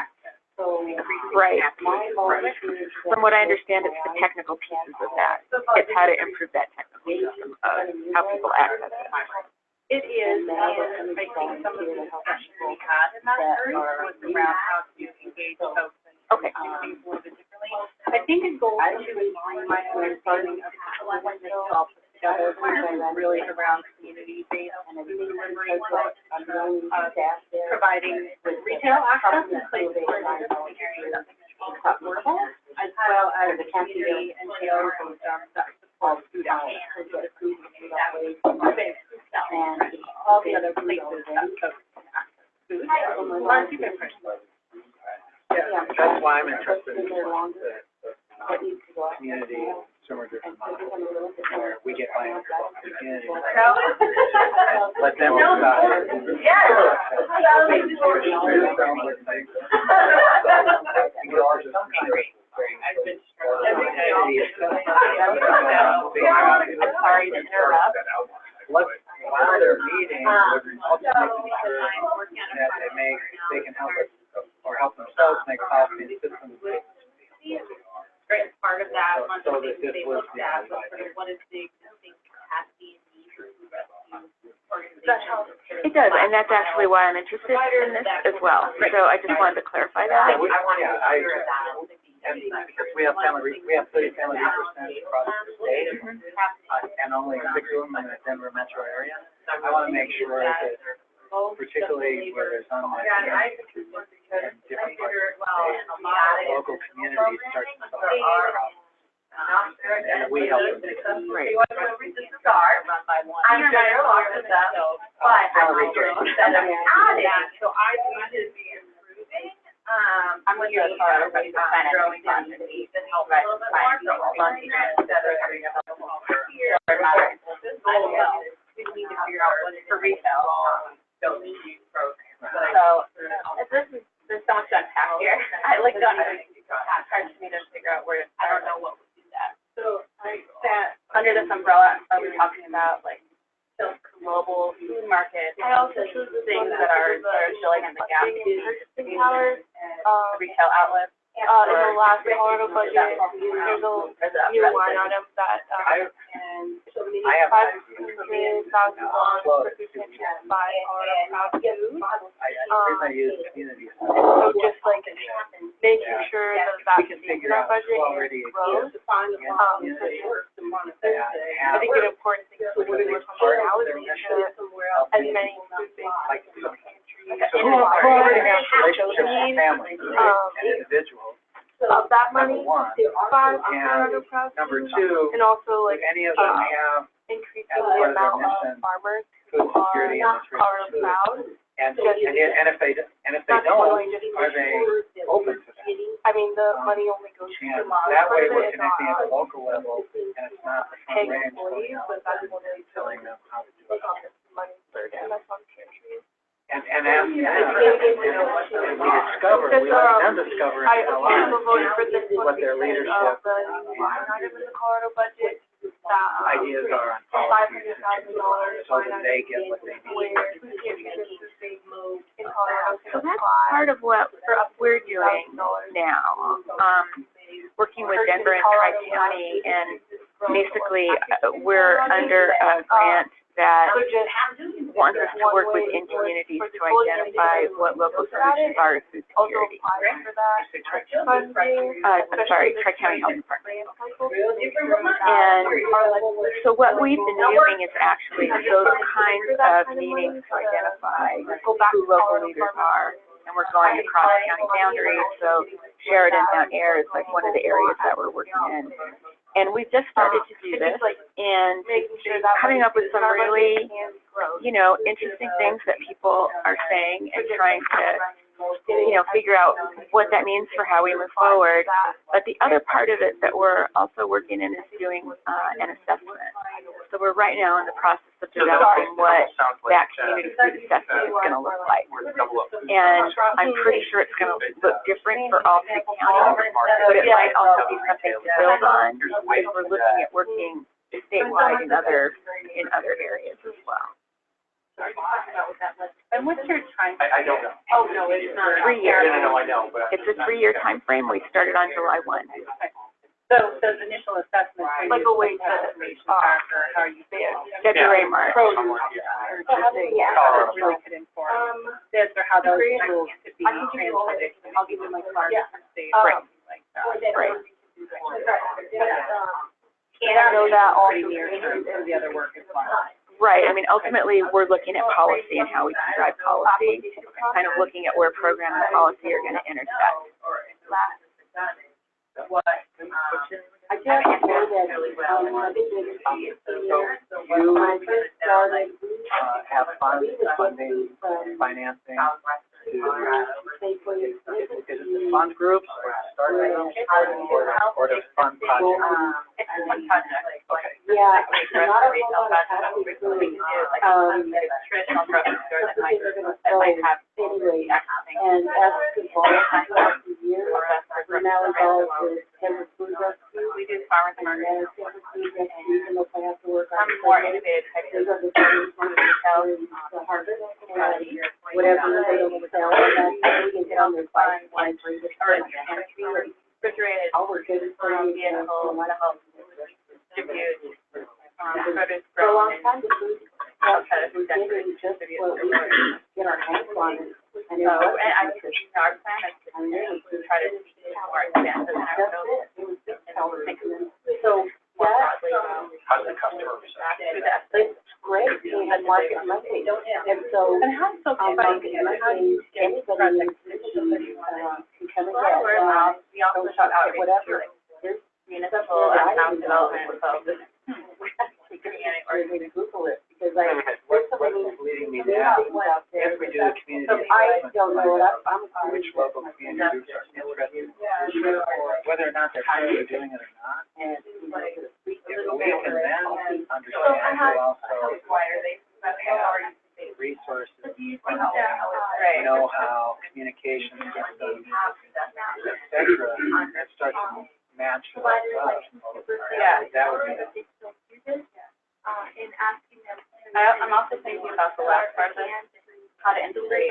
Right. From what I understand, it's the technical pieces of that. It's how to improve that technical system of how people access it.
It is, and I think some of the discussion we had in that group was around how to engage folks and
Okay.
do things a little bit differently. I think a goal to align my understanding of how I want to help together is really around community-based food delivery, providing retail access in places where there's areas affordable, as well as the community and NGOs that support food access, and all the other places that folks can access food. Mark, you've been
Yeah, that's why I'm interested in the community consumer-driven model, where we get buy-in from the community. Let them decide.
I'm sorry to interrupt.
While they're meeting, also making sure that they can help us, or help themselves make policy and systems.
Great, part of that, one
So
of the
that
things
this
they
was
looked at was sort of what is the existing capacity and need for food rescue organizations.
It does, and that's actually why I'm interested in this as well. So I just wanted to clarify that.
And because we have 30 family resource centers across the state, and only 6 of them in the Denver metro area. I want to make sure that, particularly where there's unmet needs and different parts of the state, local communities start to solve our problems. And we help them.
Right.
I'm sure there are lots of them, but I'm also adding, so I want to be improving. I'm going to growing quantity that helps a little bit more, so lunch instead of having a whole here. We need to figure out what is for retail. Don't use programs. So, there's so much unpacked here. I like don't even, it's hard for me to figure out where, I don't know what would do that. So, under this umbrella, are we talking about like global food markets, things that are filling in the gap between purchasing powers and retail outlets?
In the last Colorado budget, there's a new line item that,
I have
$500,000 for food pantries by Colorado Proud Food.
I use community.
So just like making sure that
We can figure out
budget
already
grows. I think an important thing to do is now is make sure as many food banks
So who already has relationships with families and individuals,
of that money
Number one.
to fund
And
Colorado projects?
number two,
And also like,
if any of them have
increasing
as
the
part of their
amount of
mission,
farmers
food
who are
security and this
Colorado
food.
proud.
And if they don't, are they open to that?
I mean, the money only goes to
And
the
that way we're connecting at the local level, and it's not the front
paying
range
employees, but that's what they're
telling them how to do it.
money for that's on country.
And ask them, and we discover, we let them discover and tell us
voted for this
what their leadership
the line item in the Colorado budget, that,
ideas are on policies
$500,000
so that they get what they need.
So that's part of what we're doing now, working with Denver and Tri-County, and basically, we're under a grant that wants us to work within communities to identify what local solutions are to food security. Tri-County Health Department. And so what we've been doing is actually those kinds of meetings to identify who local leaders are. And we're going across county boundaries, so Sheridan, Mount Ayr is like one of the areas that we're working in. And we've just started to do this and coming up with some really, interesting things that people are saying and trying to, figure out what that means for how we move forward. But the other part of it that we're also working in is doing an assessment. So we're right now in the process of developing what that community food assessment is going to look like. And I'm pretty sure it's going to look different for all three counties, but it might also be something to build on as we're looking at working statewide in other areas as well.
And what's your time?
I don't know.
Oh, no, it's not.
3 years.
No, I know, but.
It's a 3-year time frame. We started on July 1.
So those initial assessments,
Like a way to,
how you feel.
February, March.
Yeah, really could inform this or how those tools could be translated. I'll give you my card.
Right.
Like that.
Right.
And I know that all
The other work is fine.
Right. I mean, ultimately, we're looking at policy and how we can drive policy, kind of looking at where program and policy are going to intersect.
I just know that,
Have funding, financing to, is it the fund groups or starting them or to fund projects?
It's a fun project.
Okay.
Yeah.
Retail project, we can do like traditional grocery store that might have
Anyway, and as involved throughout the year, we're now involved with Denver Food Rescue.
we do farmers market.
And Denver Food Rescue, even though I have to work on.
Some more innovative types
Those
of
are the things that we sell, the harvest, and whatever they don't sell, and that's, we can get on their site and bring it
or
to
refrigerated
our good for
vehicles to help distribute produce
For a long
grown in
time, the food, we did it just what we get our hands on it. And it
So,
was,
and I think our plan is to try to be more expansive in our
that's
building
it, it was just
and
our,
think
so,
more
that,
broadly about
How's the customer reception?
to that.
it's great, we had market Monday, and so,
And how so
market Monday, anybody can come and get,
Word of mouth, we also
don't
shot
shop
out
at whatever.
to municipal and town development folks.
Or maybe Google it, because I,
What's leading me now, if we do the community
so I don't know
assessment,
what I'm.
which local community groups are interested, or whether or not they're currently doing it or not.
And,
If we can then understand also resources, know how communication systems, et cetera, and start to match with us.
Yeah.
That would be.
I'm also thinking about the last person, how to integrate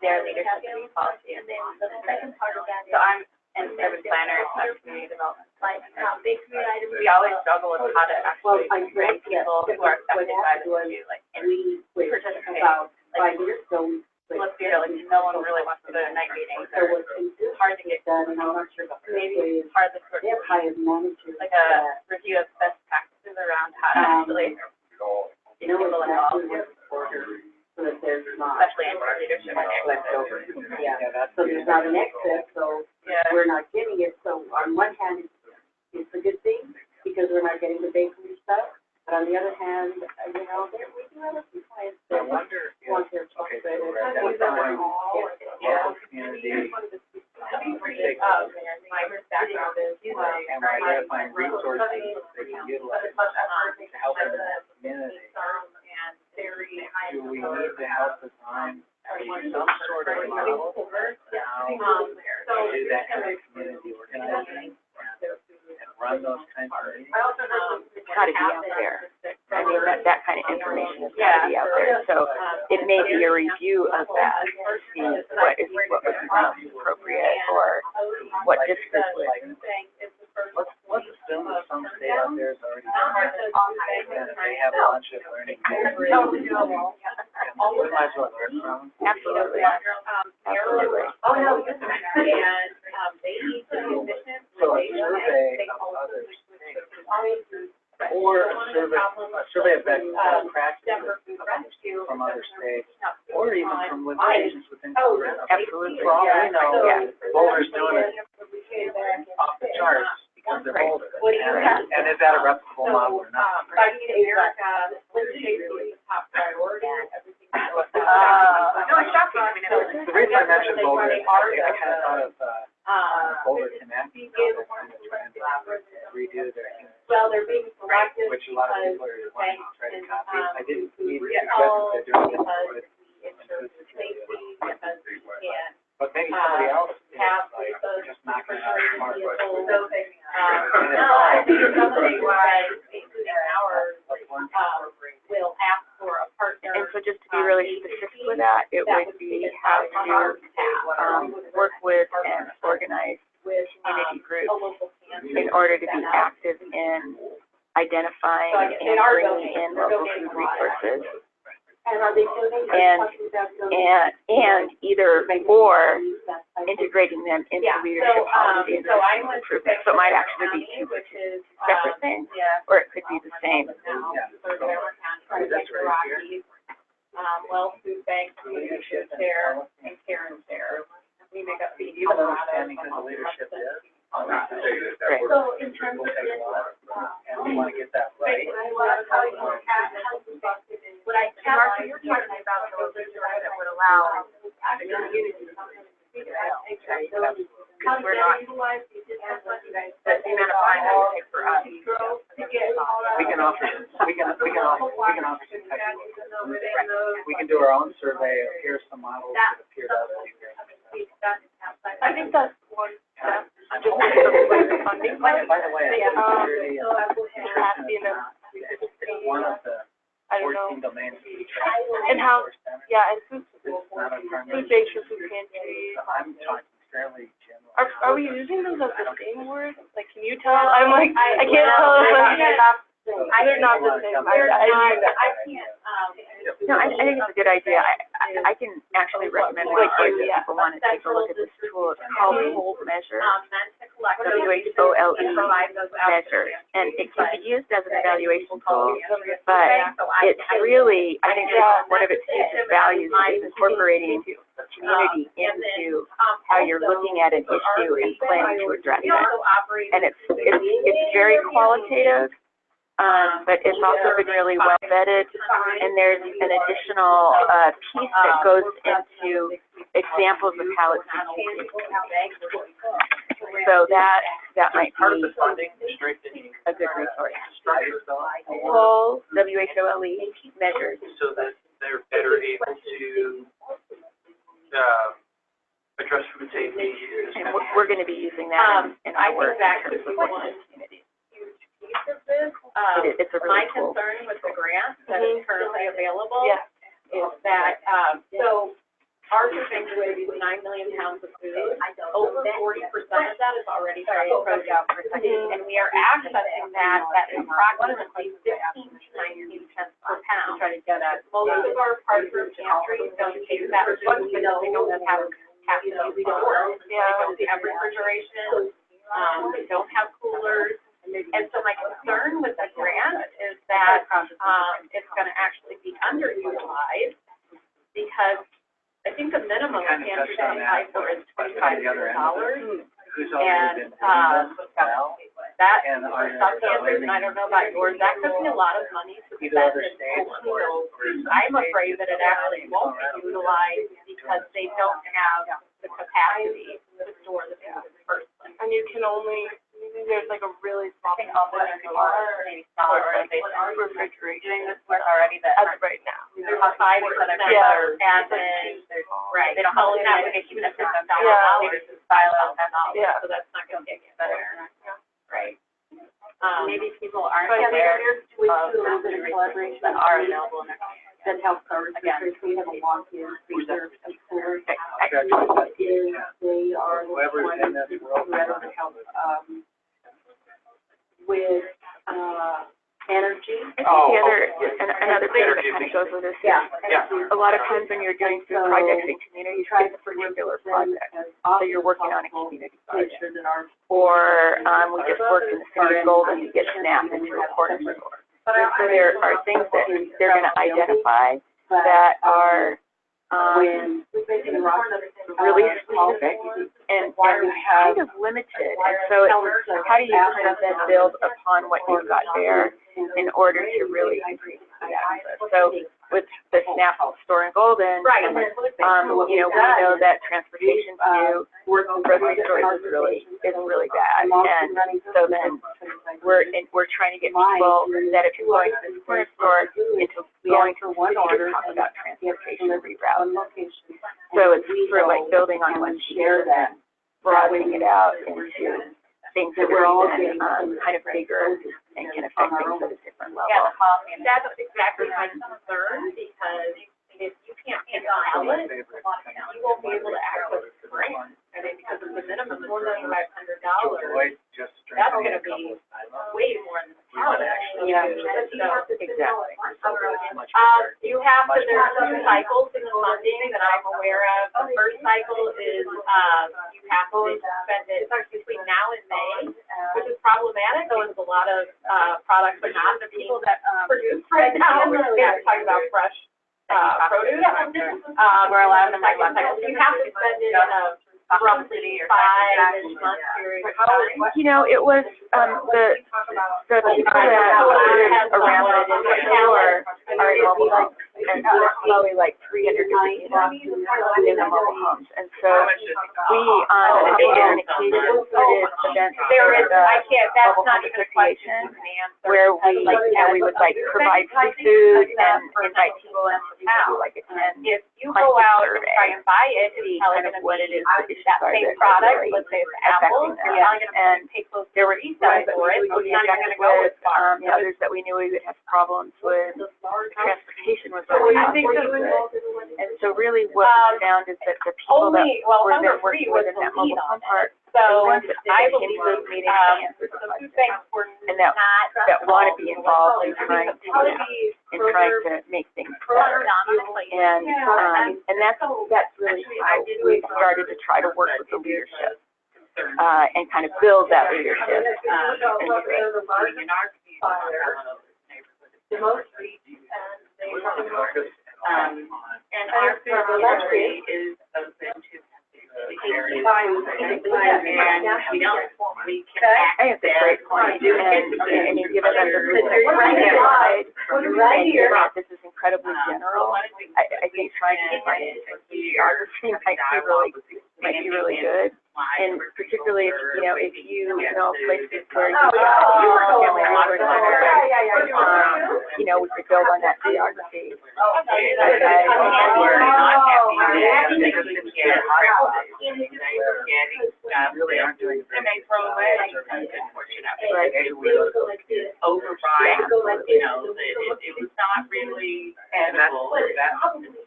their leadership in policy. And then the second part of that is, so I'm an urban planner, slash community development. We always struggle with how to actually bring people who are affected by this issue, like, and we participate. Like,
5 years ago,
let's be real, like, no one really wants to go to night meetings, or it's hard to get
done, and I'm not sure about
maybe it's hard to sort
they
of,
have hired managers.
like a review of best practices around how to actually get people involved,
So that there's not.
especially in leadership.
Yeah, so there's not an excess, so we're not getting it. So on one hand, it's a good thing because we're not getting the bakery stuff. But on the other hand, we do have a few clients that want their chocolate.
So we're identifying local community, and we're identifying resources they can utilize to help in the community. Do we need to help design some sort of model for how to do that kind of community organizing and run those kinds of meetings?
It's got to be out there. I mean, that kind of information has got to be out there. So it may be a review of that, to see what was not appropriate or what district was.
Let's assume that some state out there is already done it, and if they have a bunch of learning goals, we might as well learn from them.
Absolutely. Absolutely.
So a survey of other states, or a survey of best practices from other states, or even from limitations within Colorado.
Absolutely.
For all we know, Boulder's doing it off the charts because they're Boulder. And is that a replicable model or not? The reason I mentioned Boulder is I kind of thought of Boulder Connect, trying to redo their which a lot of people are wanting to try to copy. I didn't need to suggest that they're doing it but maybe somebody else is like just knocking out a smart book.
And so just to be really specific with that, it would be how to work with and organize community groups in order to be active in identifying and bringing in local food resources. And either or integrating them into leadership policy and improvement. So it might actually be two separate things, or it could be the same.
Food bank, leadership there, and Karen's there. We make up the.
Understanding who the leadership is.
Right.
So in terms of
and we want to get that right.
what I kept, Mark, you're talking about those that would allow the community. We're not. That's the amount of time that would take for us.
We can offer some techniques. We can do our own survey of here's some models that appear to us.
I think that's one step. Just funding.
By the way, security is one of the 14 domains.
And how, and food banks or food pantries.
I'm talking fairly general.
Are we using those as the same word? Like, can you tell? I'm like, I can't tell if they're not the same.
I can't,
No, I think it's a good idea. I can actually recommend one for you if people want to take a look at this tool. It's called Hold Measure, WHOLE Measure. And it can be used as an evaluation tool, but it's really, I think one of its hugest values is incorporating community into how you're looking at an issue and planning to address it. And it's very qualitative. But it's also been really well vetted, and there's an additional piece that goes into examples of how it's used. So that might be a good resource. WHOLE measures.
So that they're better able to address food safety.
And we're going to be using that in our work in terms of working with communities. It's a really
my
cool.
concern with the grant that is currently available is that, so ours is going to be 9 million pounds of food. Over 40% of that is already frozen out for and we are accessing that at approximately 15 to 19 cents per pound. Most of our partner pantries don't take that much because they don't have capacity. We don't have refrigeration. They don't have coolers. And so my concern with the grant is that it's going to actually be underutilized because I think the minimum pantry can apply for is $2,500.
who's already been doing this well,
That,
and are
some cancers, and I don't know about yours, that costs me a lot of money to
either
spend
other
in
states
school.
or
I'm afraid that it actually won't be utilized because they don't have the capacity to store the food in the first place.
And you can only, there's like a really small
Think of what you are, doing this work already that.
as of right now.
There's fibers that are
Yeah.
and then there's, right, they don't have to navigate even if it's $1,000 to file out $10,
Yeah.
so that's not gonna get better. Right. Maybe people aren't
But I think
aware
there's
of the collaboration that are available in
That helps our
Again.
research, we have a walk-in research center.
Congratulations.
They are the
Whoever's in
ones
this world.
who help, with, energy.
I think the other, another thing that kind of goes with this,
Yeah.
a lot of times when you're doing food projects in communities, it's a particular project. So you're working on a community project. Or, we just worked in the city of Golden to get SNAP into a corner store. So there are things that they're gonna identify that are, really specific and kind of limited. And so it's, how do you kind of then build upon what you've got there in order to really increase the access? So with the SNAP store in Golden,
Right.
we know that transportation to grocery stores is really bad. And so then we're trying to get people that if you're going to the corner store into going to one order, talk about transportation reroute. So it's sort of like building on one share that, broadening it out into things that are even kind of bigger and can affect things at a different level.
Yeah, that's exactly my concern, because if you can't pay the outlet, you won't be able to access the grant. I mean, because of the minimum is $4,500,
Just
that's gonna be way more than the town actually.
Yeah.
So,
Exactly.
you have to, there's two cycles in the funding that I'm aware of. The first cycle is, you have to spend it between now and May, which is problematic. There's a lot of, products, but not the people that, produce right now. We're talking about fresh, produce. We're allowed in the second cycle. So you have to spend it in a roughly 5 month period of time.
It was, the people that live around it in the store are normal, and probably like 300 different people in the mobile homes. And so we, on an occasion, started events
There is, I can't, that's
mobile
not
home
even a question.
association, where we would like provide free food and invite people in to do like a 10
If you go out and
survey
try and buy it, it's
see
probably
kind of
gonna
what
be
it is
that
that issues are
same
that are
product,
really
let's say it's Apple,
affecting
you're
them.
probably gonna pay close to
There were
$3
some that
for it,
we
so
would
it's
be
not gonna
affected
go as
with,
far.
others that we knew we would have problems with. Transportation was
So
really
I
tough.
think that was,
And so really what we found is that the people that were
Hunger
there
Free
working
was
within
the
that mobile
lead on
home
it.
park,
So
the ones that
I
did
believe,
those meetings to answer the
the food
questions,
banks were
and that want to be involved in trying to make things better. And that's really how we started to try to work with the leadership, and kind of build that leadership.
The most and our food delivery is open to. And we don't, we can
I think it's a great point, and you give it under this is incredibly general. I think trying to define it in geography might be really good, and particularly if you know places where you have family members, we could build on that geography.
Really aren't doing it.
And they throw away,
Right.
override, it was not really
And that's,
edible.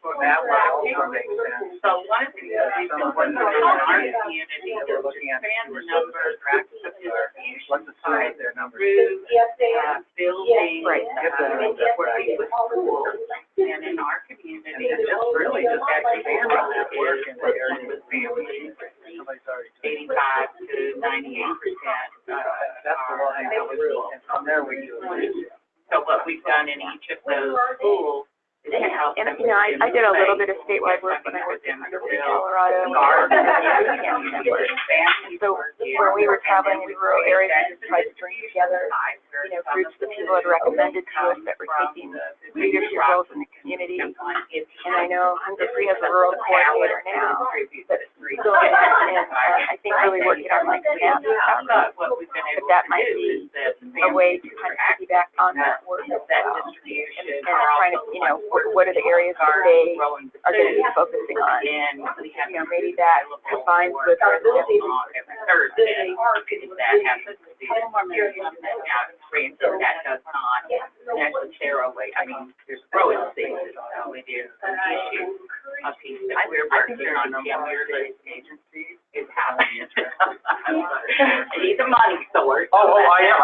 for that one, makes sense.
So one of the things that we've been working on in our community is
We're looking at
expand the
the
numbers of
practices,
associations
let's assume that their numbers.
through, building,
Right.
working with schools, and in our community,
And just really just expand on that work in the area
with
with families. Somebody's already doing it.
85 to 98%.
That's the low hanging fruit, and from there we do it.
So what we've done in each of those schools is to help
And,
them.
I did a little bit of statewide work when I worked in Colorado. so when we were traveling in rural areas, we just tried to bring together, groups of people that recommended to us that were taking leadership roles in the community. And I know Hunger Free has a rural coordinator now that's still in, and I think really working on like campus outreach. But that might be a way to kind of piggyback on that work as well. And trying to, what are the areas that they are going to be focusing on? Maybe that combines with our ability
Thursday, that happens to be that does not necessarily, I mean, there's growing things, it is an issue, a piece that we're working on, community agencies, is how he's a money source.
I am.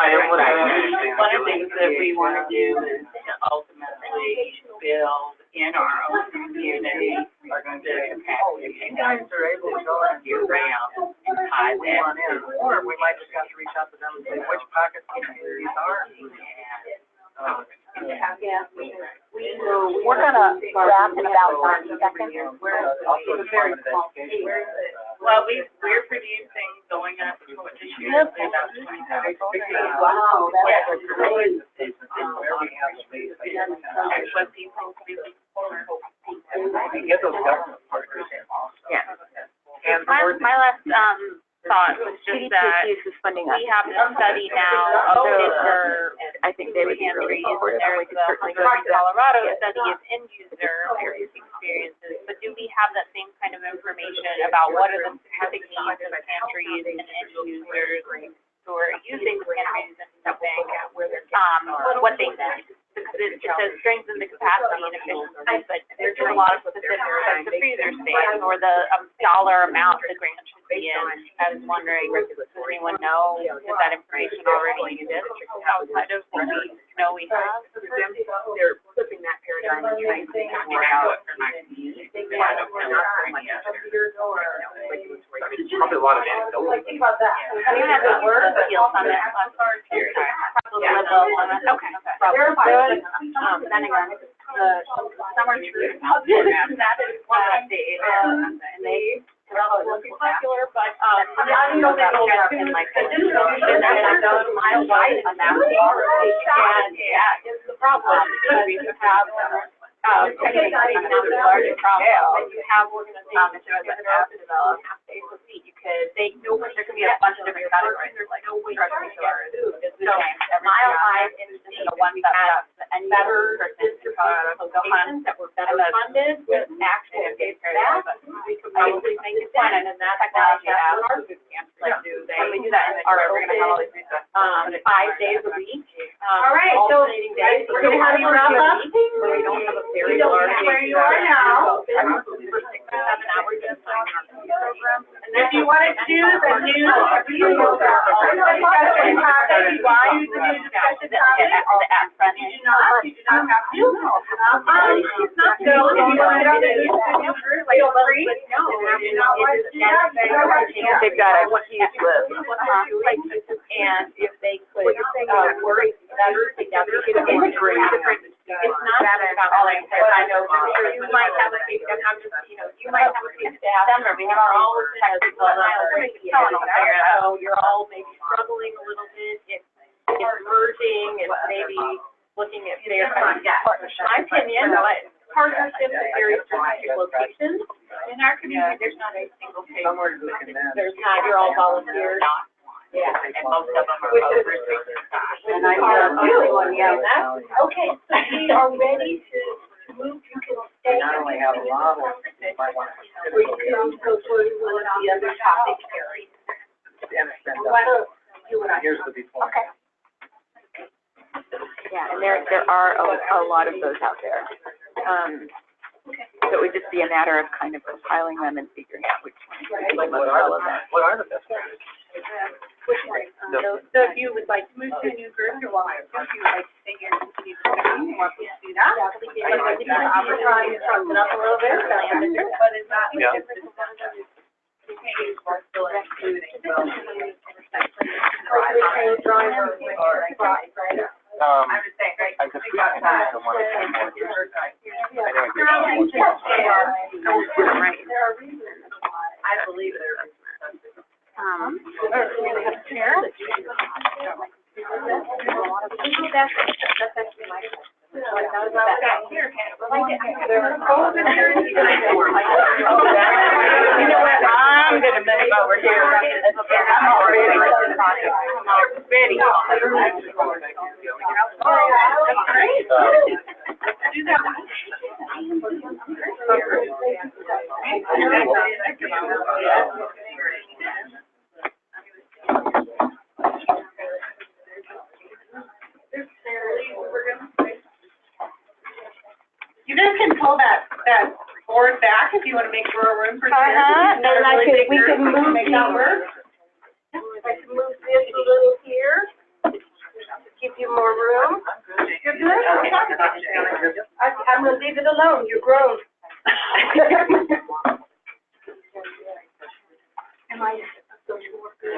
One of the things that we want to do is to ultimately build in our own community the capacity. You guys are able to go on year round and tie that in.
Or we might just have to reach out to them and say, which pockets communities are?
We're gonna wrap in about 90 seconds.
Well, we're producing going up to what this year is about 25.
Wow, that's
great.
Where we have space.
That's what people really
And get those government partners in also.
Yeah.
And
My last, thought was just that
is funding
we have this study now of for
I think they would be really supportive.
there's
We could
the
certainly
Hunger
go
Free
to that.
Colorado study of end user experiences, but do we have that same kind of information about what are the specific needs of pantries and end users who are using pantries and something, what they need? Because it says strengthen the capacity and efficiency, but there's a lot of specifics, like the freezer space or the dollar amount the grant should be in. I was wondering, does anyone know if that information already exists outside of what we know we have?
They're flipping that paradigm and trying to figure out what for my community. I don't know for any other.
There's probably a lot of anecdotal.
Think about that.
We had the word appeal summit last year. Probably okay.
Depending on the summer tree.
That is one of the, and they, popular, but,
I don't know that in like. Mile wide on that.
yeah, it's the problem, because we have, another larger problem, when you have organizations that have developed because they know there can be a bunch of different categories, there's like no way grocery store is the same. Mile High is a one-stop shop, and better locations that were better funded with actual staff, we could probably make it fun, and then that technology out, our food camps, like do they, we do that in the we're gonna have all these resources, 5 days a week.
All right, so
days,
we're gonna have you wrap up.
where we don't have a very large.
Where you are now.
For 6 or 7 hours, just like our program.
If you wanted to do the new review, why you the new discussion topic? You do not have to. It's not so, if you want to do the new group, feel free. No, you do not want to do that.
They've got a huge list.
And if they could, work better together,
Integrate.
it's not about all I said, I know, you might have a case, I'm just, you might have a case staff. Denver, we have our all technical, so you're all maybe struggling a little bit, it's merging, it's maybe looking at their partnership. My opinion, but partnerships at very strategic locations. In our community, there's not a single case. There's not, you're all volunteers. Yeah, and most of them are over 65.
And I know everyone, yeah, that's, okay, so we are ready to move, you can stay.
Not only have a lot of, you might want to.
We can go through one of the other topic areas. Why don't you and I?
Here's the before.
Okay.
Yeah, and there are a lot of those out there. So it would just be a matter of kind of compiling them and figuring out which ones are most relevant.
What are the best ones?
So if you would like to move to a new group, you're welcome to. If you would like to stay here and continue discussion, you're welcome to do that.
I'm trying to sum it up a little bit,
But it's not
Yeah.
different than we're still including.
I would say, I could see the one that's more.
There are reasons why.
I believe there is. That's actually my question.
You know what, I'm gonna move over here. I'm already ready. You guys can pull that board back if you want to make more room for chairs.
And we can move
make that work.
I can move this a little here, to give you more room.
You're good?
I'm gonna leave it alone, you're grown. Am I a social worker?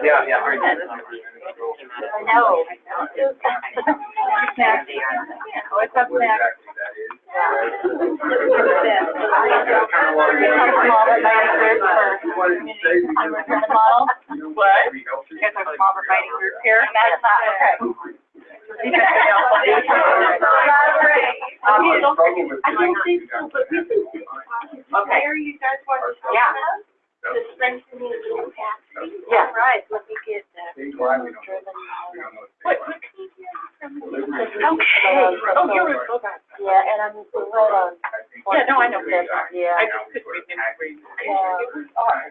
Yeah.
I know.
What's up next? What? You guys have a small fighting group here? That's not okay.
I don't think so, but we can.
Okay.
Where you guys want to?
Yeah.
The strengthening of capacity.
Yeah.
Right, let me get that.
What? Okay. Oh, you're with, okay.
Yeah, and I'm right on.
Yeah, no, I know where you are.
Yeah.
I just couldn't remember where you were.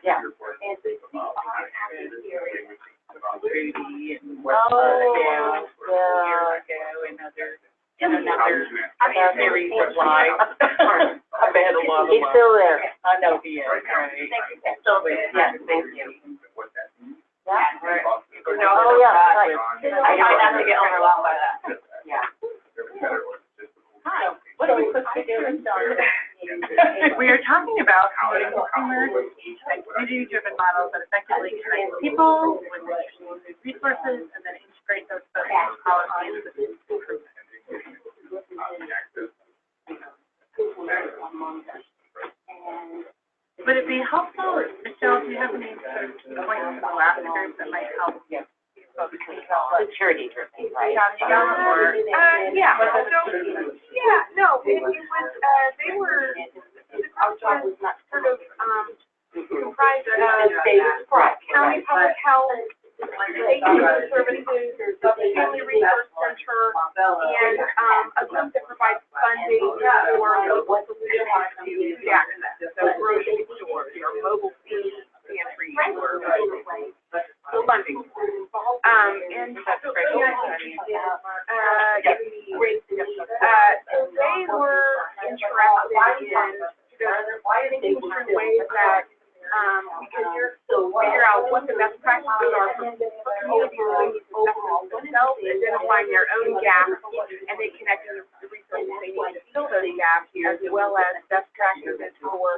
Yeah.
And we are having hearings. Rudy and
Yeah.
another, series of lives. I've had a lot of
He's still there.
I know he is, right?
Still there.
Yeah, thank you.
Yeah.
No,
Oh, yeah, right.
I try not to get overwhelmed by that. Yeah. Hi, what are we supposed to be doing? We are talking about promoting consumers and community-driven models that effectively connect people with resources and then integrate those social policies with improvement. Would it be helpful, Michelle, do you have any sort of points to the last group that might help you folks think about the charity driven, right? Or,
Yeah, no, it was, they were, the group was sort of, comprised of county public health, state human services, family resource center, and, a group that provides funding for local solutions to food access, so grocery stores or mobile food pantries or, so funding. And that's great. So they were interested in thinking through ways that, because you're figure out what the best practices are for community themselves, identifying their own gaps, and then connecting the resources they need to fill those gaps, as well as best practices for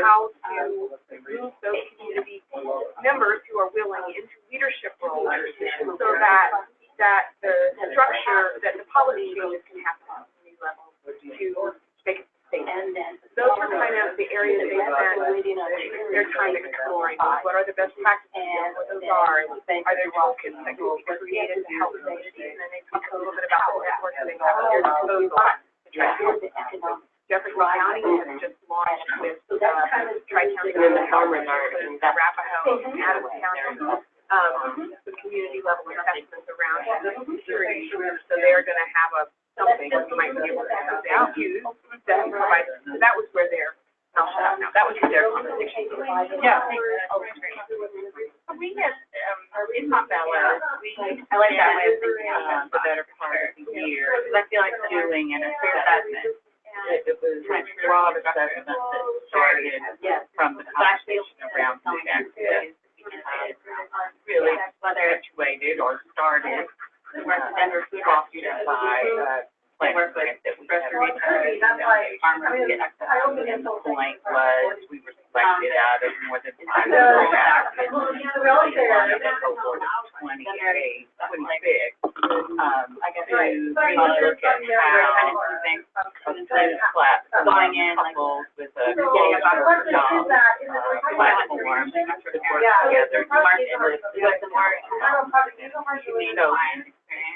how to move those community members who are willing into leadership roles, so that the structure, that the policy changes can happen at the community level to make it sustainable. And then those are kind of the areas they spend their time exploring. What are the best practices? What those are? Are there toolkits that can be created to help those? And then they talk a little bit about the network that they have at their disposal. Jefferson County has just launched with Tri-County and Arapahoe and Adams County, some community level assessments around security. So they're going to have something that you might be able to use that provides. So that was where their that was their conversation. Yeah. We had in Mont Bella, I like that way of thinking the better part of the year, because I feel like doing an assessment. It was a broad assessment that started from the conversation around food access. Really perpetuated or started under food law student by planning grant that we had recently. Farmers Get Access. And the point was we were selected out of more than 500 applicants. Cohort of 26 to really look at how flat going in
coupled with a culture platform that works together to market with the more, so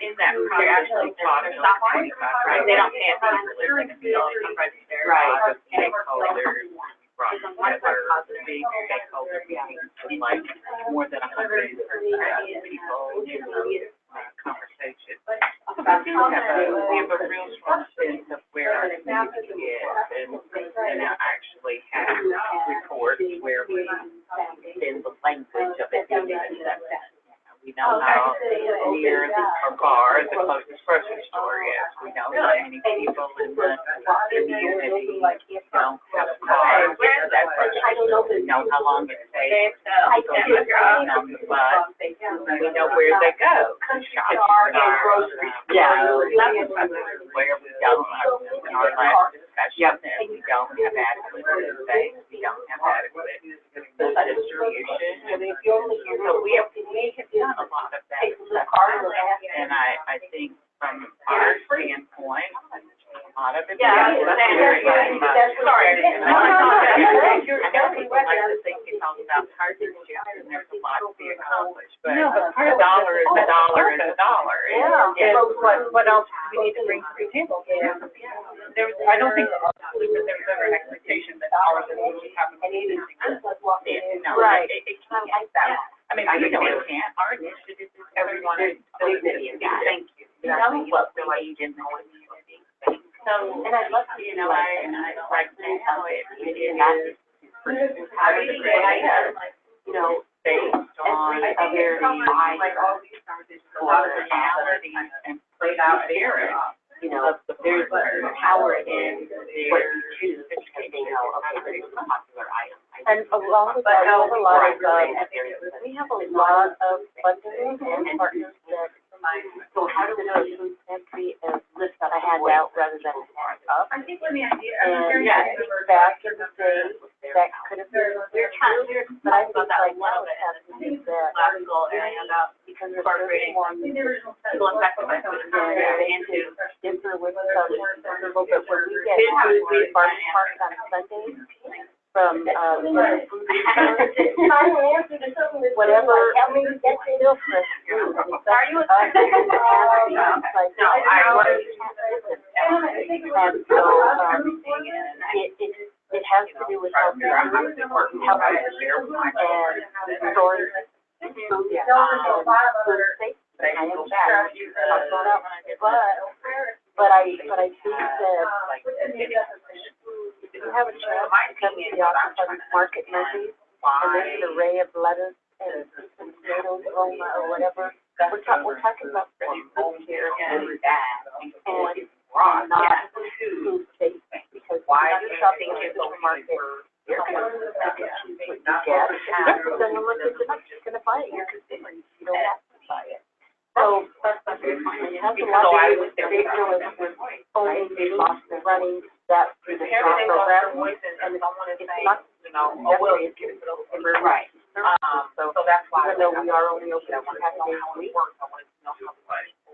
in that process, they talk about 25, right? They don't pay attention to their right, stakeholders, brought together, big stakeholder meetings, like more than 100 people in the conversation. So we have a real strong sense of where our community is, and actually have reports where we in the language of it. We know how near our bar the closest grocery store is. We know how many people in the community don't have cars. We know how long it takes to go on the bus. We know where they go. Where we don't, in our last discussion, that we don't have adequate space, we don't have adequate distribution. So we have done a lot of that. And I think from our standpoint, a lot of it. Sorry. I like to think it's all about target and there's a lot to be accomplished, but a dollar is a dollar is a dollar.
What else do we need to bring to the table? I don't think there was ever an expectation that all of it would happen.
Right. It can't like that. I mean, I know it can't. Our initiative is everyone is thank you. You know what we need in the community. So, and I'd love to, I like how it is based on a very wide personality and perseverance. There's power in their participating in a very popular item.
And along with that, we have a lot of funding and partners that, so how do we know food pantry and list that I hand out rather than up?
I think when the idea,
And back in the day, that could have been weird too, but I think like now it has to do that because there's certain ones people affected by food pantry and to differ with some, but when we get food, we farm market on Sundays from food whatever, still fresh food. Are you a no, I was. And so it has to do with healthy food, healthy and storing food, food safety. I am back. But I think that if you have a chance to come to the office on market Mondays, and there's an array of lettuce and tomatoes, Roma, or whatever, we're talking about fresh food here and not food safety, because when you're shopping at the supermarket, you're going to get what you get, then the one that's going to buy it, you're consumer, you don't have to buy it. So, it has a lot to do with only lost and running that through the program, and it's not, right. So that's why, even though we are only open 1 half day a week,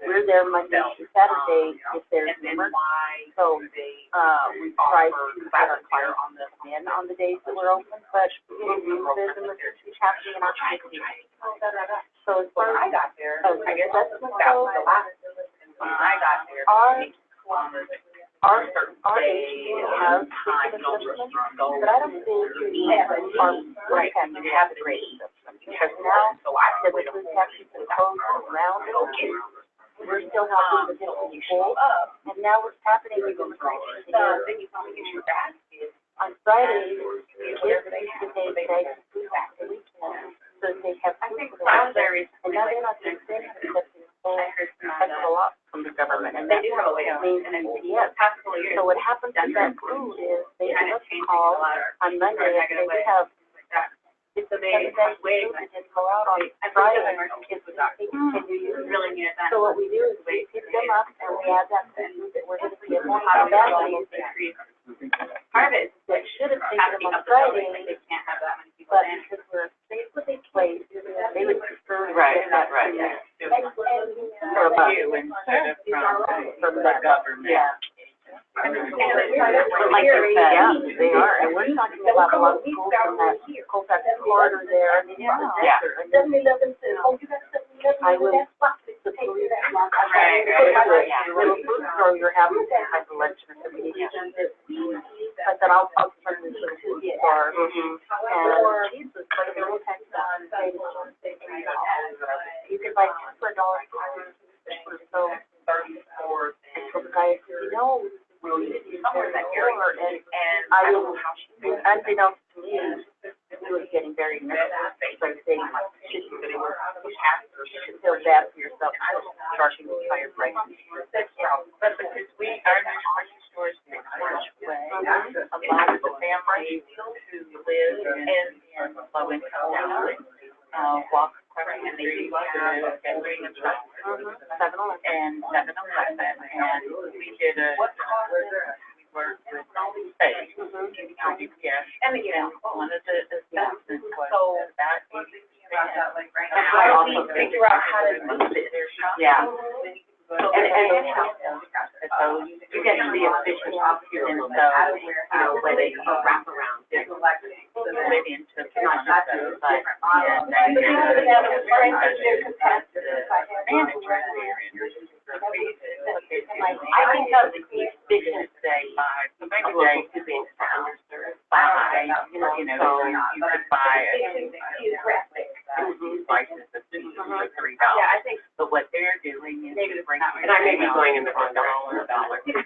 we're there Monday to Saturday if there's an emergency. So, we try to get our clients on the days that we're open, but there's emergencies happening in our community. So as far as our agency has taken assessment, but I don't think our food pantry has a great assessment, because now that the food pantry is closed around it, we're still helping the people full, and now what's happening is on Friday, it's the day that food pantry weekend. So they have food for the and now they're not doing things accepting a lot from the government, and they do have a way of maintenance. So what happens with that food is they give us a call on Monday and say we have it's a 7 days food that didn't go out on Friday. Can you use it? So what we do is we pick them up and we add that food that we're going to get more out of that harvest that should have taken them on Friday, but because we're a safe place, they would prefer to get that
from you instead of from the government.
Yeah. Like you said,
They are, and we're talking about a lot of schools in that Colfax corridor there.
Yeah.
7-Eleven says, oh, you got 7-Eleven, I was, the police, little food store, you're having some type of lunch or something. I said, I'll turn this into a food store. And Jesus, like the little tax on, you can buy two for $1. So, the guy said, you know, somewhere in that area, and I was, unbeknownst to me, he was getting very nervous. So I saying, you should feel bad for yourself. I was charging the higher price. But because our grocery stores in a large way, a lot of the families who live in low income housing, walk across and they do have and 7-Eleven, and we did we worked with space UPS, and one of the assessments was that I also figure out how to move it. Yeah. So you get to be efficient, and so, where they can wrap around, live into not just those, but, I think of the efficient day by to being underserved by, so you could buy prices of $2 or $3. Yeah, I think. But what they're doing is bringing. And I may be going in the wrong $1.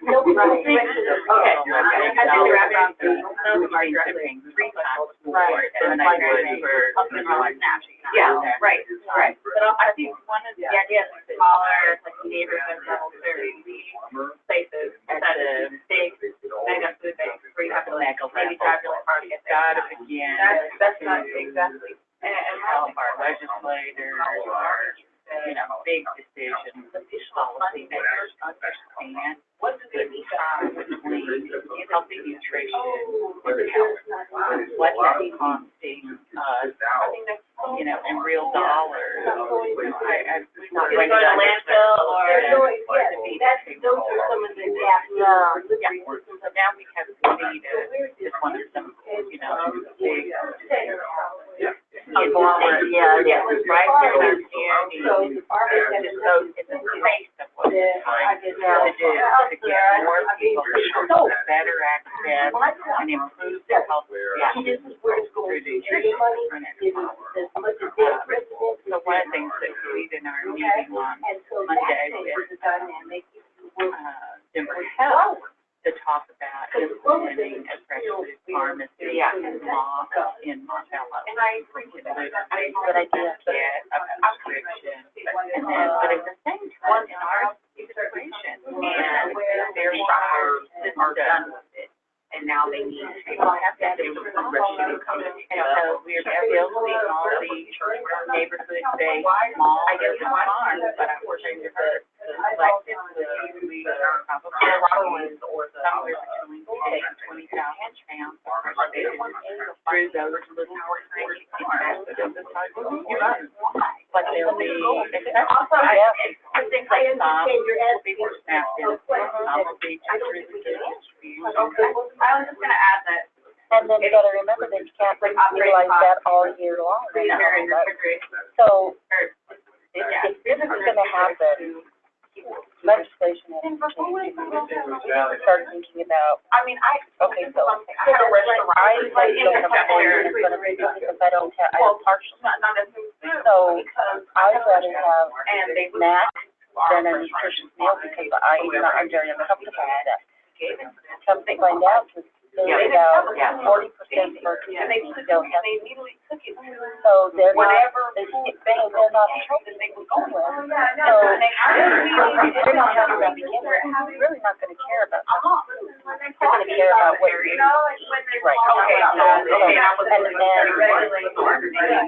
No, right. Okay. I think they're about some of our directly 3 times more than I would for something like that. Yeah, right. But I think one of the ideas is smaller, like neighborhood level, very places at the big mega food banks where you have to maybe drive really hard to get there. Gotta begin. That's not exactly. And help our legislators, our, big decisions, policymakers understand what's the difference between healthy nutrition and health, what that's costing us, in real dollars. It's not going to landfill or those are some of the gaps. So now we have to see just one of them, big. Right there in our community. So it's a taste of what we're trying to do to get more people better access and improve their health. This is where it's going to So one of the things that we did in our meeting on Monday with Denver Health to talk about implementing a specialty pharmacy law in Montello. And I think it's a good idea to get a prescription. And then, but at the same time, in our situation, and their doctors are done with it. And now they need to have that prescription. And so we're building all these neighborhood-based malls. I guess it's fun, but I'm working with the collectively, we are probably somewhere between 10 and 20,000 pounds through those little but they'll be, also, things like some will be more snapped in, some will be just really good.
I was just gonna add that.
And then you gotta remember that you can't utilize that all year long. So, if this is gonna happen, legislation has to change. Start thinking about, okay, so, I had a restaurant, I don't have because I don't have partial. So, I'd rather have snacks than a nutritious meal because I'm very uncomfortable with that. Come to find out, there's about 40% for people who don't have it. So they're not, they're not in trouble. So they're not having that beginner. They're really not going to care about that. They're going to care about what you're eating. Right. Okay. And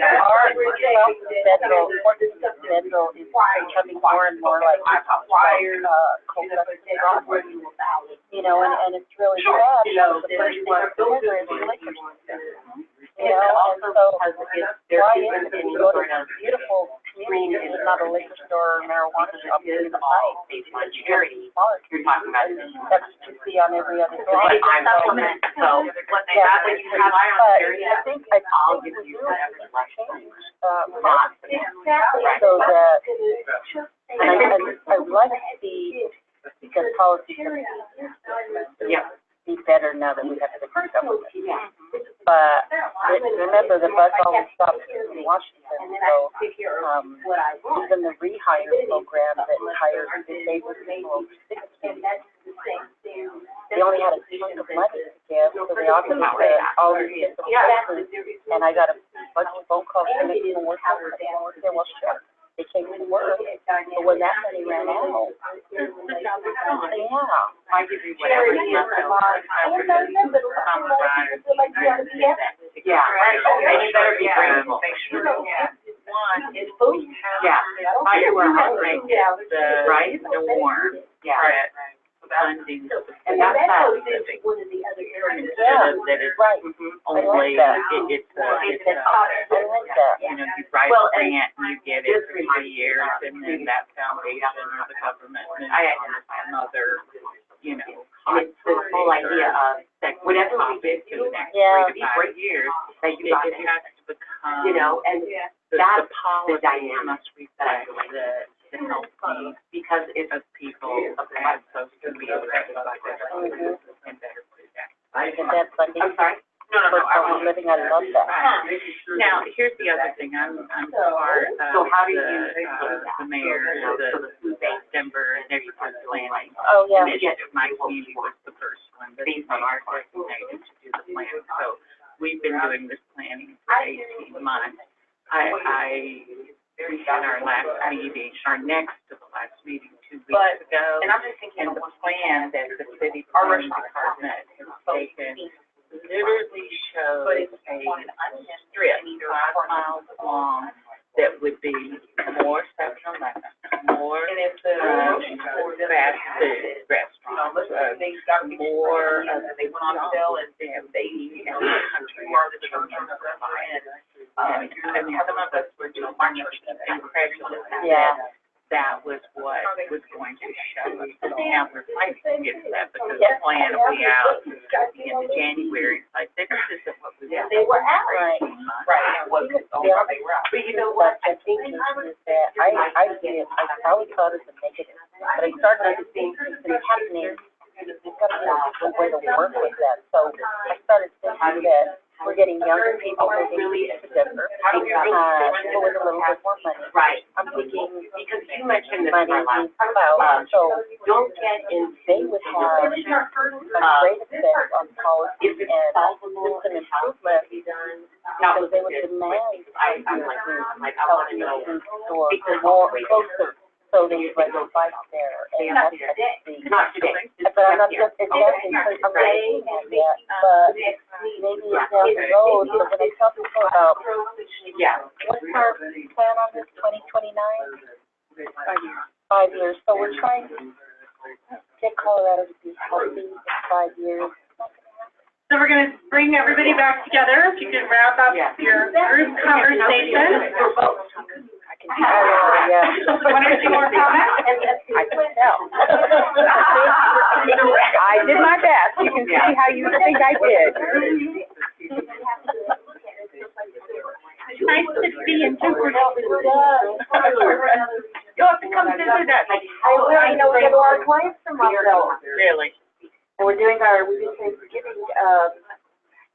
our federal is becoming more and more like and it's really sad because the first thing that's over is the liquor store. And so why is it that you go to a beautiful community Green is not a liquor store or marijuana shop, it is all charity. You're talking about. That's what you see on every other block.
Supplement, so what they have, when you have charity,
I think we really change, so that, and I like to see, because policy can be better now that we have the government. But remember, the buck always stops in Washington, so, even the rehire program that hires disabled people, they only had a chunk of money to give, so they offered all these different places, and I got a bunch of phone calls from people working there, well, sure, they came to work, but when that money ran out,
I give you whatever you want. Yeah, and you better be grateful. Make sure, one is food. Yeah, I do want to make the right norm. Yeah. Funding, and that's that specific. One of the other areas that is only, it's you know, you write a grant and you get it for 3 years, and then that foundation or the government moves on to another, you know, it's the whole idea of that whatever we do for the next 3 to 5 years, that it has to become, you know, and that's the policy must reflect the health needs, because it's of people as opposed to be affected by this and better protect. I'm sorry? No, I was
living, I love that.
Now, here's the other thing, I'm part of the mayor, the Denver Neighborhood Planning Initiative. My community was the first one, but these are designated to do the plan. So we've been doing this planning for 18 months. We had our last meeting, our next to the last meeting 2 weeks ago. And I'm just thinking, and the plan that the city planning department has taken literally shows a strip 5 miles long that would be more 7-Eleven, more fast food restaurants, more they want to sell and they eat in the country or the children of the lion. And some of us were just incredulous that was what was going to show us. Now we're fighting to get to that because the plan will be out in January. Like, this isn't what we want.
They were out. Right.
But
you know what, I think is that I did, I always thought it was a negative, but I started understanding things happening, you've got to know the way to work with that. So I started thinking that we're getting younger people moving to Denver, people with a little bit more money.
Right.
I'm thinking,
because you mentioned this
money is about, so
don't get in.
they would have a great effect on policy and system improvement, because they would demand healthy food stores more closer, so they would ride their bikes there, and that's
Not today.
but I'm not just, it's nothing, I'm not saying that yet, but maybe it's down the road, but when I tell people about, what's our plan on this, 2029? 5 years, so we're trying to get Colorado to be healthy in 5 years.
So we're gonna bring everybody back together, if you can wrap up your group conversation. One or two more comments?
I can tell. I did my best. You can see how you think I did.
It's nice to be in Denver. You'll have to come visit us.
I know we have a lot of clients from up there.
Really?
And we did Thanksgiving,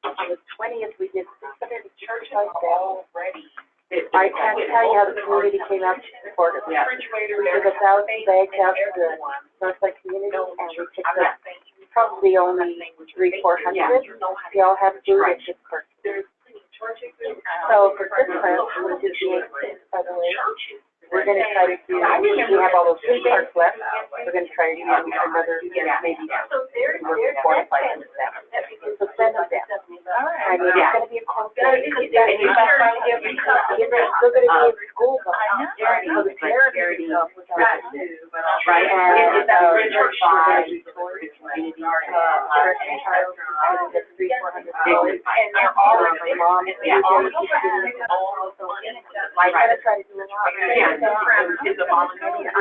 on the 20th, we did 600 church lights already. I can't tell you how the community came out to support us. We took 1,000 bags out to the Northside community, and we picked up probably only 300-400. We all have food and gift cards. So for Christmas, we'll do the 8th, by the way. We're gonna try to do, we have all those gift cards left. We're gonna try to do another, maybe 4 or 5 minutes after. So send them down. I mean, it's gonna be a close day. And you guys still gonna be in school, but so the parents right, and church by the community, church and child, $300-400, and they're all of my mom, and they're all of the students, all of the, I try to do a lot. Is a volunteer.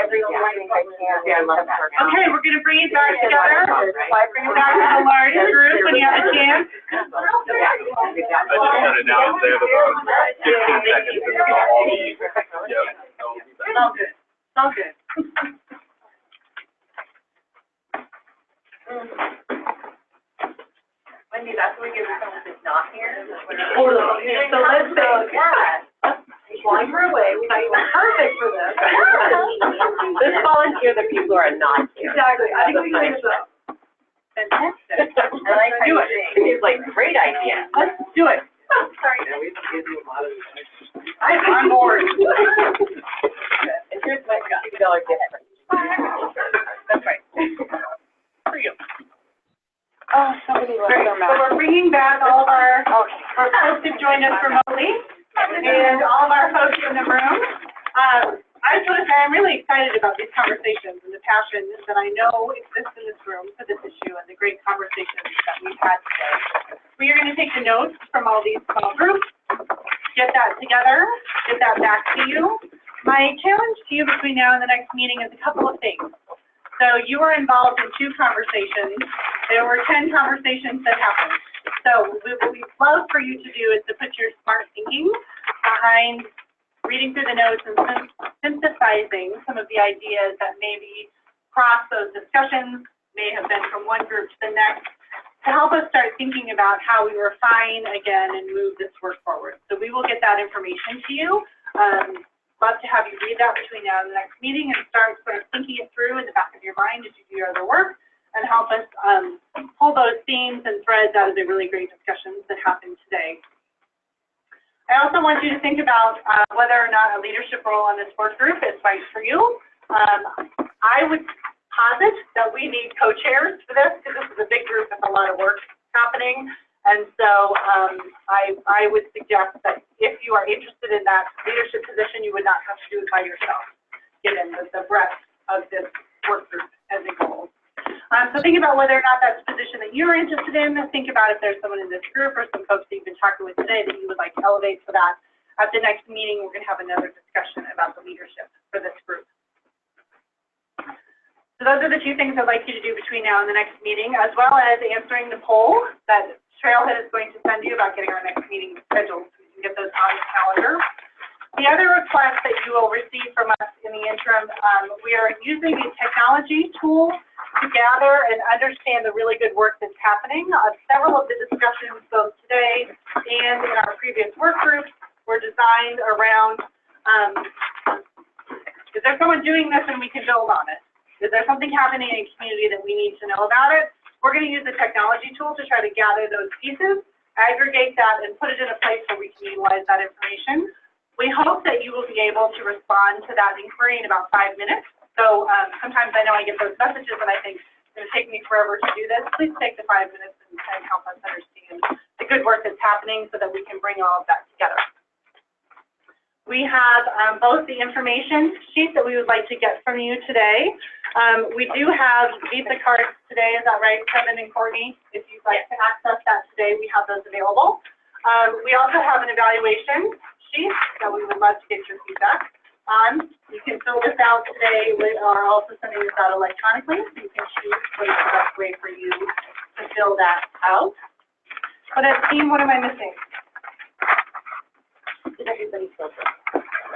Every morning I can. Yeah, I love that.
Okay, we're gonna bring it back together. Bring it back to the large group when you have a chance.
I just got it now, say it about 15 seconds and then I'll leave. Yep.
All good, all good.
Wendy, that's what we give someone that's not here.
Totally. So let's say,
Flying her away, we thought you were perfect for this.
let's volunteer the people who are not here.
Exactly, I think we can do so.
Fantastic.
I like how you think.
It's like, great idea. Let's do it.
Sorry.
Yeah, we give you a lot of.
I'm on board.
And here's my $50 gift.
That's right. For you.
Oh, somebody left their
So
mouth.
we're bringing back all of our folks who joined us remotely and all of our folks in the room. I just want to say I'm really excited about these conversations and the passion that I know exists in this room for this issue and the great conversations that we've had today. We are going to take the notes from all these small groups, get that together, get that back to you. My challenge to you between now and the next meeting is a couple of things. So you were involved in 2 conversations. There were 10 conversations that happened. So what we'd love for you to do is to put your smart thinking behind reading through the notes and synthesizing some of the ideas that maybe cross those discussions, may have been from one group to the next, to help us start thinking about how we refine again and move this work forward. So we will get that information to you. Love to have you read that between now and the next meeting and start sort of thinking it through in the back of your mind as you do your other work and help us pull those themes and threads out of the really great discussions that happened today. I also want you to think about whether or not a leadership role on this work group is right for you. I would posit that we need co-chairs for this because this is a big group with a lot of work happening. And so I would suggest that if you are interested in that leadership position, you would not have to do it by yourself, given the breadth of this work group as a goal. So think about whether or not that's a position that you're interested in. Think about if there's someone in this group or some folks that you've been talking with today that you would like to elevate for that. At the next meeting, we're going to have another discussion about the leadership for this group. So those are the 2 things I'd like you to do between now and the next meeting, as well as answering the poll that Trailhead is going to send you about getting our next meeting scheduled, so you can get those on the calendar. The other request that you will receive from us in the interim, we are using a technology tool to gather and understand the really good work that's happening. Several of the discussions, both today and in our previous work groups, were designed around, is there someone doing this and we can build on it? Is there something happening in a community that we need to know about it? We're going to use the technology tool to try to gather those pieces, aggregate that, and put it in a place where we can utilize that information. We hope that you will be able to respond to that inquiry in about 5 minutes. So sometimes I know I get those messages and I think it's going to take me forever to do this. Please take the 5 minutes and help us understand the good work that's happening so that we can bring all of that together. We have both the information sheet that we would like to get from you today. We do have Visa cards today, is that right, Kevin and Courtney? If you'd like to access that today, we have those available. We also have an evaluation sheet that we would love to get your feedback on. You can fill this out today. We are also sending this out electronically, so you can choose what is the best way for you to fill that out. But as team, what am I missing? Did everybody fill this?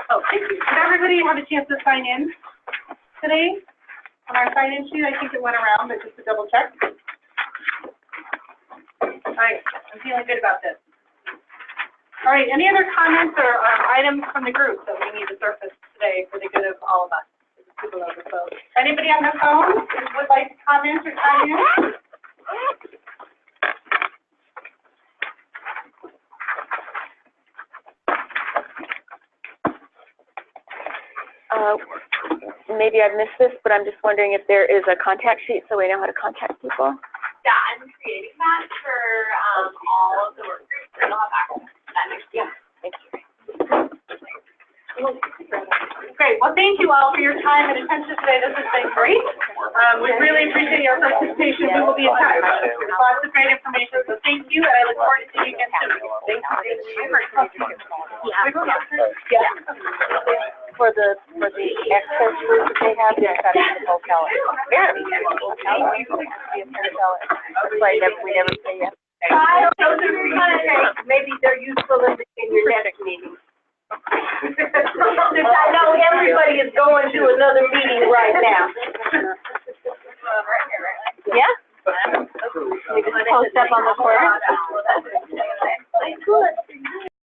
Oh, thank you. Did everybody have a chance to sign in today on our sign-in sheet? I think it went around, but just to double check. All right, I'm feeling good about this. All right, any other comments or items from the group that we need to surface today for the good of all of us? People over the phone. Anybody on the phone who would like to comment or chime in?
Maybe I've missed this, but I'm just wondering if there is a contact sheet so we know how to contact people.
Yeah, I'm creating that for all of the work groups, and I'll have access to that next week.
Thank you.
Great. Well, thank you all for your time and attention today. This has been great. We really appreciate your participation. We will be in touch. Lots of great information. So thank you, and I look forward to seeing you again soon. Thank you.
Yeah. For the access route that they have, they're setting the hotel. Yeah. Right, we never say yes. Maybe they're useful in your next meeting. I know everybody is going to another meeting right now.
Yeah? We just post up on the corner?